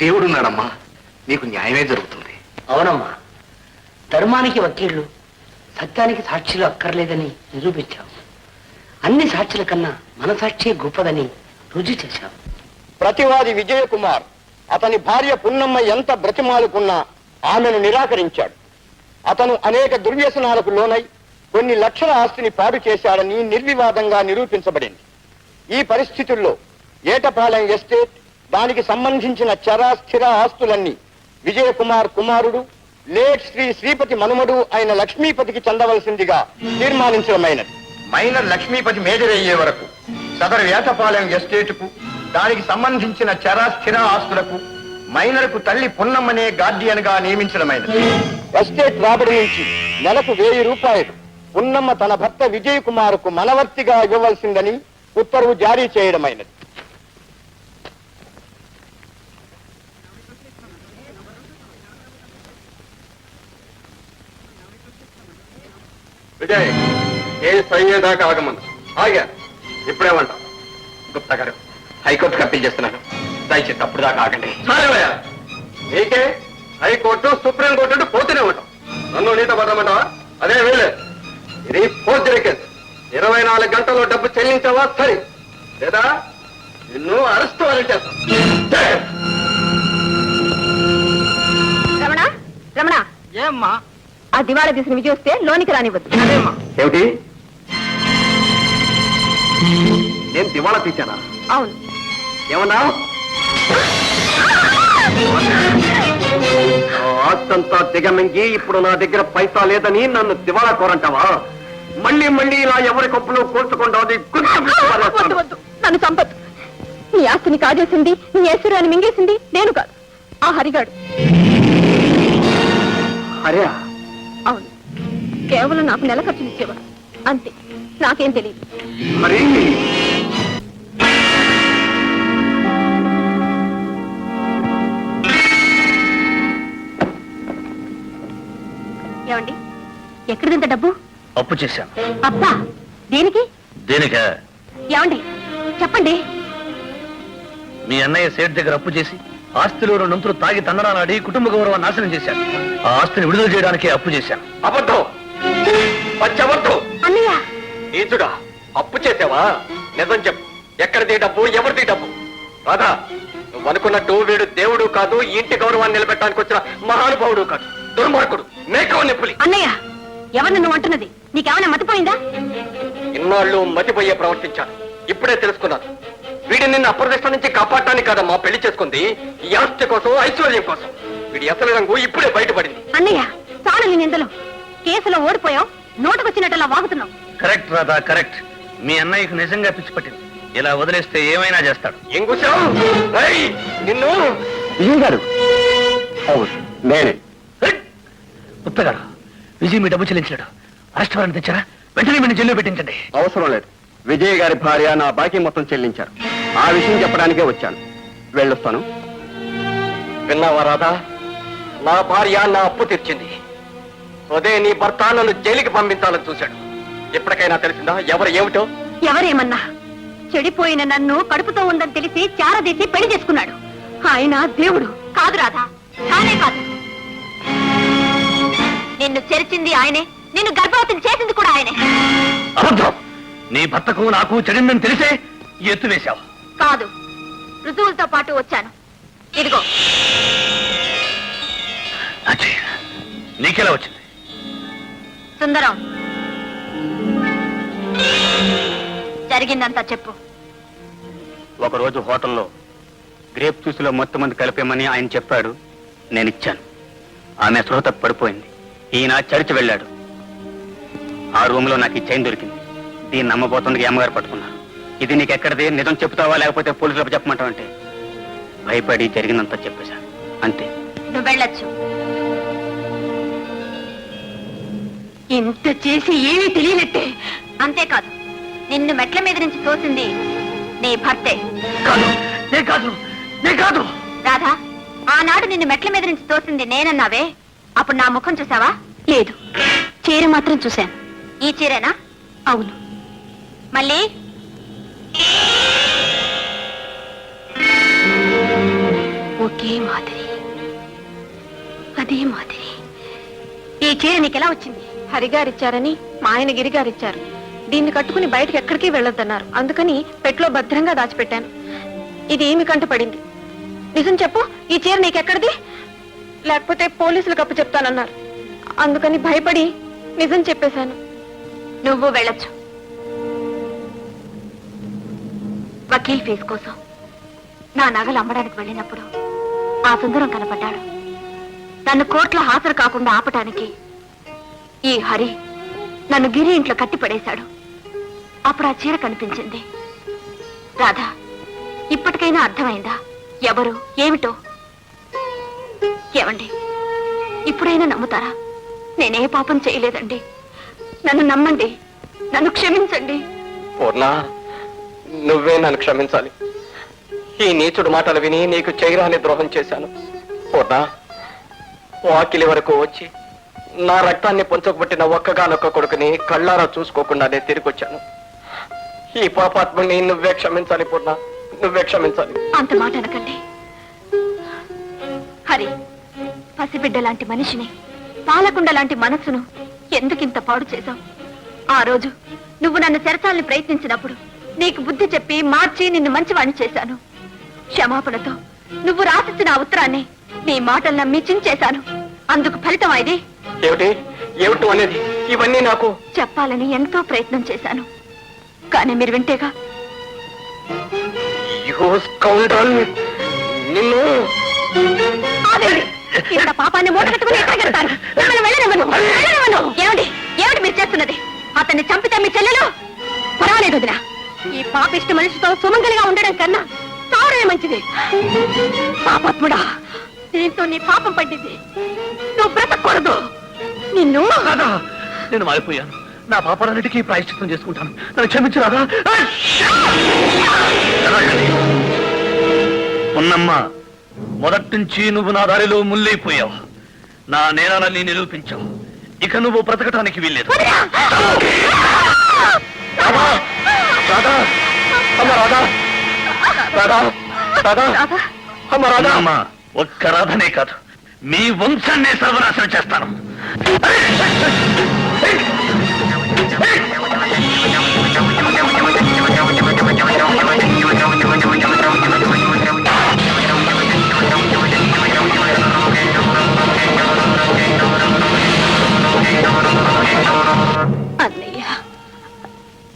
దేవుడున్నాడమ్మా, నీకు న్యాయమే జరుగుతుంది. అవునమ్మా, ధర్మానికి వకీళ్లు, సత్యానికి సాక్షులు అక్కర్లేదని నిరూపించావు. అన్ని సాక్షుల కన్నా మన సాక్షి గొప్పదని రుజువు చేశావు. ప్రతివాది విజయకుమార్ అతని భార్య పున్నమ్మ ఎంత బ్రతిమాలుకున్నా ఆమెను నిరాకరించాడు. అతను అనేక దుర్వ్యసనాలకు లోనై కొన్ని లక్షల ఆస్తిని పాడు చేశాడని నిర్వివాదంగా నిరూపించబడింది. ఈ పరిస్థితుల్లో ఏటపాలెం ఎస్టేట్, దానికి సంబంధించిన చరా స్థిర ఆస్తులన్నీ విజయకుమార్ కుమారుడు లేట్ శ్రీ శ్రీపతి మనుమడు అయిన లక్ష్మీపతికి చెందవలసిందిగా తీర్మానించడమైనది. మైనర్ లక్ష్మీపతి మేజర్ అయ్యే వరకు సదరు ఏటపాలెం ఎస్టేటుకు, దానికి సంబంధించిన చరా స్థిర ఆస్తులకు మైనర్ కు తల్లి పున్నమ్మనే గార్డియన్ గా నియమించడమైనది. ఎస్టేట్ రాబడి నుంచి నెలకు 1000 రూపాయలు పున్నమ్మ తన భర్త విజయ్ కుమార్ కు మనవర్తిగా ఇవ్వవలసిందని ఉత్తర్వు జారీ చేయడమైనది. విజయ్, ఏ సయ్యేదాకా ఆగమను. ఆగా, ఇప్పుడేమంటా? గుప్తా గారు, హైకోర్టుకు అప్పీల్ చేస్తున్నాను. దయచేసి అప్పుడు దాకా ఆగండి. నీకే హైకోర్టు, సుప్రీంకోర్టు అంటే పోతూనే ఉంటాం. నన్ను నీతో పడమంటావా? అదే వీలేదు. ఇది ఫోర్జరీ కేసు. 24 గంటల్లో డబ్బు చెల్లించావా సరే, లేదా నిన్ను అరెస్ట్ వారెంట్ చేస్తాం. రమణ, రమణ, ఏమ్మా? ఆ దివాళా తీసిన విజయ్ వస్తే లోనికి రానివ్వద్దు. ఏమిటి? నేను దివాళా తీశానా? అవును. ఏమన్నా? ఆస్తంతా దిగమింగి ఇప్పుడు నా దగ్గర పైసా లేదని నన్ను దివాళా కోరంటావా? మళ్ళీ మళ్ళీ ఇలా ఎవరి కప్పులో కోల్చుకుంటా వద్దు వద్దు, నన్ను సంపత్. నీ ఆస్తిని కాజేసింది, నీ ఐశ్వర్యాన్ని మింగేసింది నేను కాదు, ఆ హరిగాడు. అరే, అవును, కేవలం నాకు నెల ఖర్చులు ఇచ్చేవాడు అంతే, నాకేం తెలియదు. మరి ఏమండి, ఎక్కడిదంత డబ్బు? అప్పు చేశాను. అబ్బా, దేనికి? దేనిక? ఏమండి చెప్పండి. మీ అన్నయ్య సేట్ దగ్గర అప్పు చేసి ఆస్తిలో 2 వంతులు తాగి తందనానాడి కుటుంబ గౌరవం నాశనం చేశాను. ఆ ఆస్తిని విడుదల చేయడానికే అప్పు చేశాను. అబద్ధం, పచ్చబద్ధం. అన్నయ్య, నీచుడా, అప్పు చేసావా? నిజం చెప్పు, ఎక్కడిది డబ్బు, ఎవరిది డబ్బు? రాధా, నువ్వు అనుకున్నట్టు వీడు దేవుడు కాదు, ఈ ఇంటి గౌరవాన్ని నిలబెట్టడానికి వచ్చిన మహానుభావుడు కాదు, దుర్మార్గుడు, మేకవని పులి. అన్నయ్య, ఎవరిని నువ్వు అంటున్నది? నీకేమైనా మతిపోయిందా? ఇన్నాళ్ళు మతిపోయే ప్రవర్తించాను, ఇప్పుడే తెలుసుకున్నాను. వీడిని నిన్ను అప్రదిష్ట నుంచి కాపాడటానికి కాదమ్మా పెళ్లి చేసుకుంది, ఈ ఆస్తి కోసం, ఐశ్వర్యం కోసం. వీడి అసలు రంగు ఇప్పుడే బయటపడింది. అన్నయ్య, చాలు నీ నిందలు. కేసులో ఓడిపోయావు, నోటుకొచ్చినట్టలా వాగుతున్నావు. Correct Radha, correct. మీ అన్నయ్యకు నిజంగా పిచ్చి పట్టింది. ఇలా వదిలేస్తే ఏమైనా చేస్తాడు. ఏం కూర్చావు? నిన్ను విజయ్ గారు. నేనే. గుప్తగారు, విజయ్ మీ డబ్బు చెల్లించాడు. అరెస్ట్ వారెంట్ తెచ్చారా? వెంటనే మీరు జైల్లో పెట్టించండి. అవసరం లేదు. విజయ్ గారి భార్య నా బాకీ మొత్తం చెల్లించారు. ఆ విషయం చెప్పడానికే వచ్చాను. వెళ్ళొస్తాను. విన్నావా రాధా? నా భార్య నా అప్పు తీర్చింది. అదే నీ భర్త నన్ను జైలుకి పంపించాలని చూశాడు. ఎప్పటికైనా తెలిసిందా ఎవరు ఏమిటో? ఎవరేమన్నా, చెడిపోయిన నన్ను కడుపుతో ఉందని తెలిసి చారదీసి పెళ్లి చేసుకున్నాడు. ఆయన దేవుడు కాదు రాధా, కానే కాదు. నిన్ను చెరిచింది ఆయనే, నిన్ను గర్భవతిని చేసింది కూడా ఆయనే. అబద్ధం. నీ భర్తకు నాకు చెడిందని తెలిసే ఎత్తు వేశావు. కాదు, రుజువులతో పాటు వచ్చాను. ఇదిగో. అజయ్, నీకెలా వచ్చింది? సుందరం, జరిగిందంతా చెప్పు. ఒకరోజు హోటల్లో గ్రేప్ జ్యూస్లో మొత్తం మంది కలిపేమని ఆయన చెప్పాడు. నేను ఇచ్చాను. ఆమె స్పృహ తప్పి పడిపోయింది. ఈయన చర్చి వెళ్ళాడు. ఆ రూమ్ లో నాకు ఈ చైన్ దొరికింది. దీన్ని నమ్మబోతుండగా అమ్మగారు పట్టుకున్నారు. ఇది నీకు ఎక్కడిది, నిజం చెప్తావా లేకపోతే పోలీసులకు చెప్పమంటావంటే భయపడి జరిగిందంతా చెప్పేశాను. అంతే. నువ్వు వెళ్ళొచ్చు. ఇంత చేసి ఏమీ తెలియనట్టే. అంతేకాదు, నిన్ను మెట్ల మీద నుంచి తోసింది నీ భర్తే. కాదు, నే కాదు, నే కాదు. రాధా, ఆనాడు నిన్ను మెట్ల మీద నుంచి తోసింది నేనన్నావే, అప్పుడు నా ముఖం చూసావా? లేదు, చీర మాత్రం చూశాను. ఈ చీరేనా? అవును. మళ్ళీ ఒకే మాదిరి, అదే మాదిరి. ఈ చీర నీకెలా వచ్చింది? హరిగారిచ్చారని మా ఆయన గిరిగారిచ్చారు. దీన్ని కట్టుకుని బయటకు ఎక్కడికి వెళ్ళొద్దన్నారు. అందుకని పెట్లో భద్రంగా దాచిపెట్టాను. ఇది ఏమి కంట పడింది. నిజం చెప్పు, ఈ చీర నీకెక్కడిది? లేకపోతే పోలీసులకు అప్పు చెప్తానన్నారు. అందుకని భయపడి నిజం చెప్పేశాను. నువ్వు వెళ్ళొచ్చు. వకీల్ ఫీజు కోసం నా నగలు అమ్మడానికి వెళ్ళినప్పుడు ఆ సుందరం కనపడ్డాడు. నన్ను కోర్టులో హాజరు కాకుండా ఆపటానికి ఈ హరి నన్ను గిరి ఇంట్లో కట్టిపడేశాడు. అప్పుడు ఆ చీర కనిపించింది. రాధా, ఇప్పటికైనా అర్థమైందా ఎవరు ఏమిటో? ఏమండి, ఇప్పుడైనా నమ్ముతారా? నేనే పాపం చేయలేదండి. నన్ను నమ్మండి, నన్ను క్షమించండి. పూర్ణ, నువ్వే నన్ను క్షమించాలి. ఈ నీచుడు మాటలు విని నీకు చేయరాని ద్రోహం చేశాను. పూర్ణ, వాకిలి వరకు వచ్చి నా రక్తాన్ని పొంచకబట్టిన ఒక్కగానొక్క కొడుకుని కళ్ళారా చూసుకోకుండానే తిరిగొచ్చాను. ఈ పాపాత్ముని నువ్వే క్షమించాలి పూర్ణ, నువ్వే క్షమించాలి. అంత మాట అనకండి హరి. పసిబిడ్డ లాంటి మనిషిని, పాలకుండ లాంటి మనస్సును ఎందుకింత పాడు చేశావు? ఆ రోజు నువ్వు నన్ను చెరచాలని ప్రయత్నించినప్పుడు నీకు బుద్ధి చెప్పి మార్చి నిన్ను మంచివాణ్ణి చేశాను. క్షమాపణతో నువ్వు రాసిచ్చిన ఆ ఉత్తరాన్ని నీ మాటలు నమ్మి చించేశాను. అందుకు ఫలితం ఇది. ఏమిటి ఏమిటి అనేది? ఇవన్నీ నాకు చెప్పాలని ఎంతో ప్రయత్నం చేశాను, కానీ మీరు వింటేగా. నిన్ను ఆగండి. ఇంత పాపాన్ని మూటగట్టుకుని ఎక్కడికెళ్తారు? మిమ్మల్ని వెళ్ళనివ్వను, వెళ్ళనివ్వను. ఏమిటి ఏమిటి మీరు చేస్తున్నది? అతన్ని చంపితే మీ చెల్లెలు పర్వాలేదు వదినా. ఈ పాపిష్టి మనిషితో సుమంగలిగా ఉండడం కన్నా చావడమే మంచిది. పాపాత్ముడా, దీంతో నీ పాపం పట్టింది. నువ్వు బ్రతకూడదు. నిన్ను రాధా, నేను మారిపోయాను. నా పాపాలన్నిటికీ ప్రాయశ్చిత్తం చేసుకుంటాను. నన్ను క్షమించు రాధా. ఉన్నమ్మ, మొదటి నుంచి నువ్వు నా దారిలో ముల్లైపోయావు. నా నేరాలని నిరూపించావు. ఇక నువ్వు బ్రతకటానికి వీల్లేదు. రాధా, రాధా, అమ్మ రాధా, రాధా, రాధా, అమ్మ రాధా. అమ్మ, ఒక్క రాధనే కాదు, మీ వంశాన్నే సర్వనాశనం చేస్తాను. అన్నయ్య,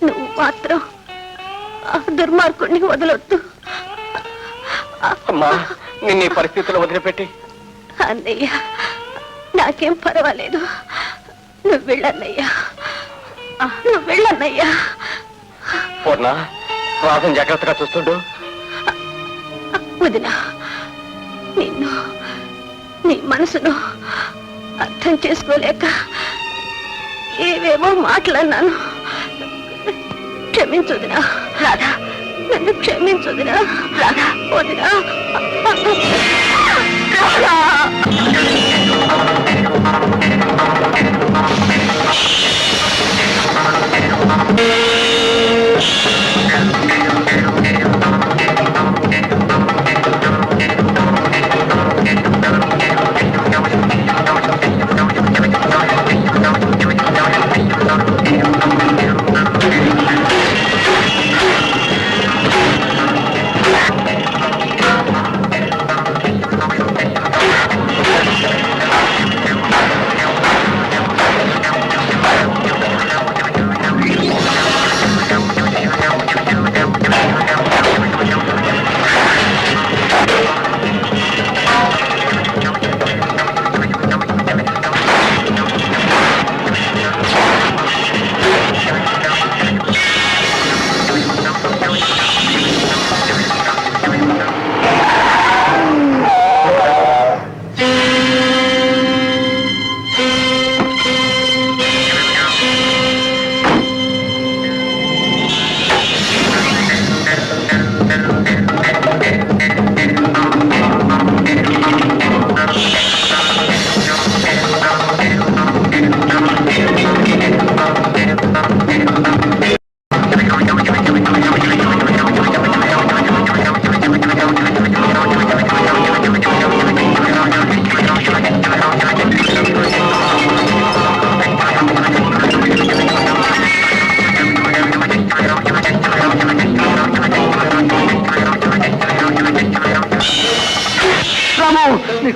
నువ్వు మాత్రం ఆ దుర్మార్గుడిని వదలొద్దు. అమ్మా, నిన్ను ఈ పరిస్థితుల్లో వదిలిపెట్టి అన్నయ్య, నాకేం పర్వాలేదు. నువ్వు వెళ్ళన్నయ్యా, నువ్వు వెళ్ళన్నయ్యా. పూర్ణ, రాధను జాగ్రత్తగా చూస్తుండు. వదినా, నిన్ను, నీ మనసును అర్థం చేసుకోలేక ఏవేవో మాట్లాడినాను. క్షమించుదినా. రాధా, నన్ను క్షమించుదినా. రాధా, వదినా. రాధా.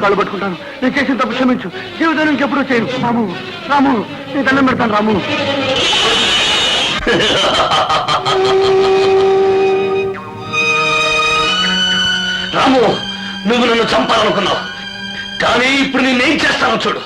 కాళ్ళు పట్టుకుంటాను. నేను చేసిన తప్పు క్షమించు. జీవితం నుంచి ఎప్పుడూ చేయను. రాము, రాము, నేను దండం పెడతాను రాము. రాము, నువ్వు నన్ను చంపాలనుకున్నావు, కానీ ఇప్పుడు నేనేం చేస్తానో చూడు.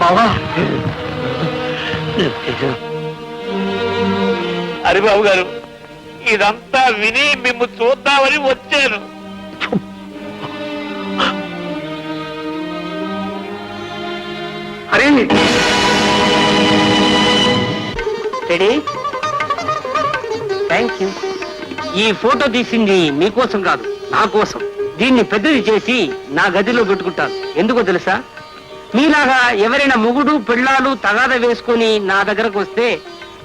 బావా హరిబాబు గారు ఇదంతా విని మేము చూద్దామని వచ్చాను. అరే రెడీ థ్యాంక్ యూ. ఈ ఫోటో తీసింది మీకోసం కాదు, నా కోసం. దీన్ని పెద్దది చేసి నా గదిలో పెట్టుకుంటాను. ఎందుకో తెలుసా? మీలాగా ఎవరైనా మొగుడు పెళ్ళాలు తగాద వేసుకొని నా దగ్గరకు వస్తే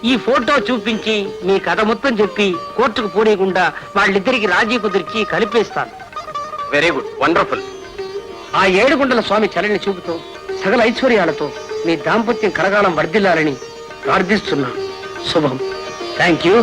ఈ ఫోటో చూపించి మీ కథ మొత్తం చెప్పి కోర్టుకు పోనీయకుండా వాళ్ళిద్దరికి రాజీ కుదిర్చి కలిపేస్తాను. Very good, wonderful. ఆ ఏడుగుండల స్వామి చలని చూపుతో సకల ఐశ్వర్యాలతో మీ దాంపత్యం కలగాలం వర్ధిల్లాలని ప్రార్థిస్తున్నా. శుభం. Thank you.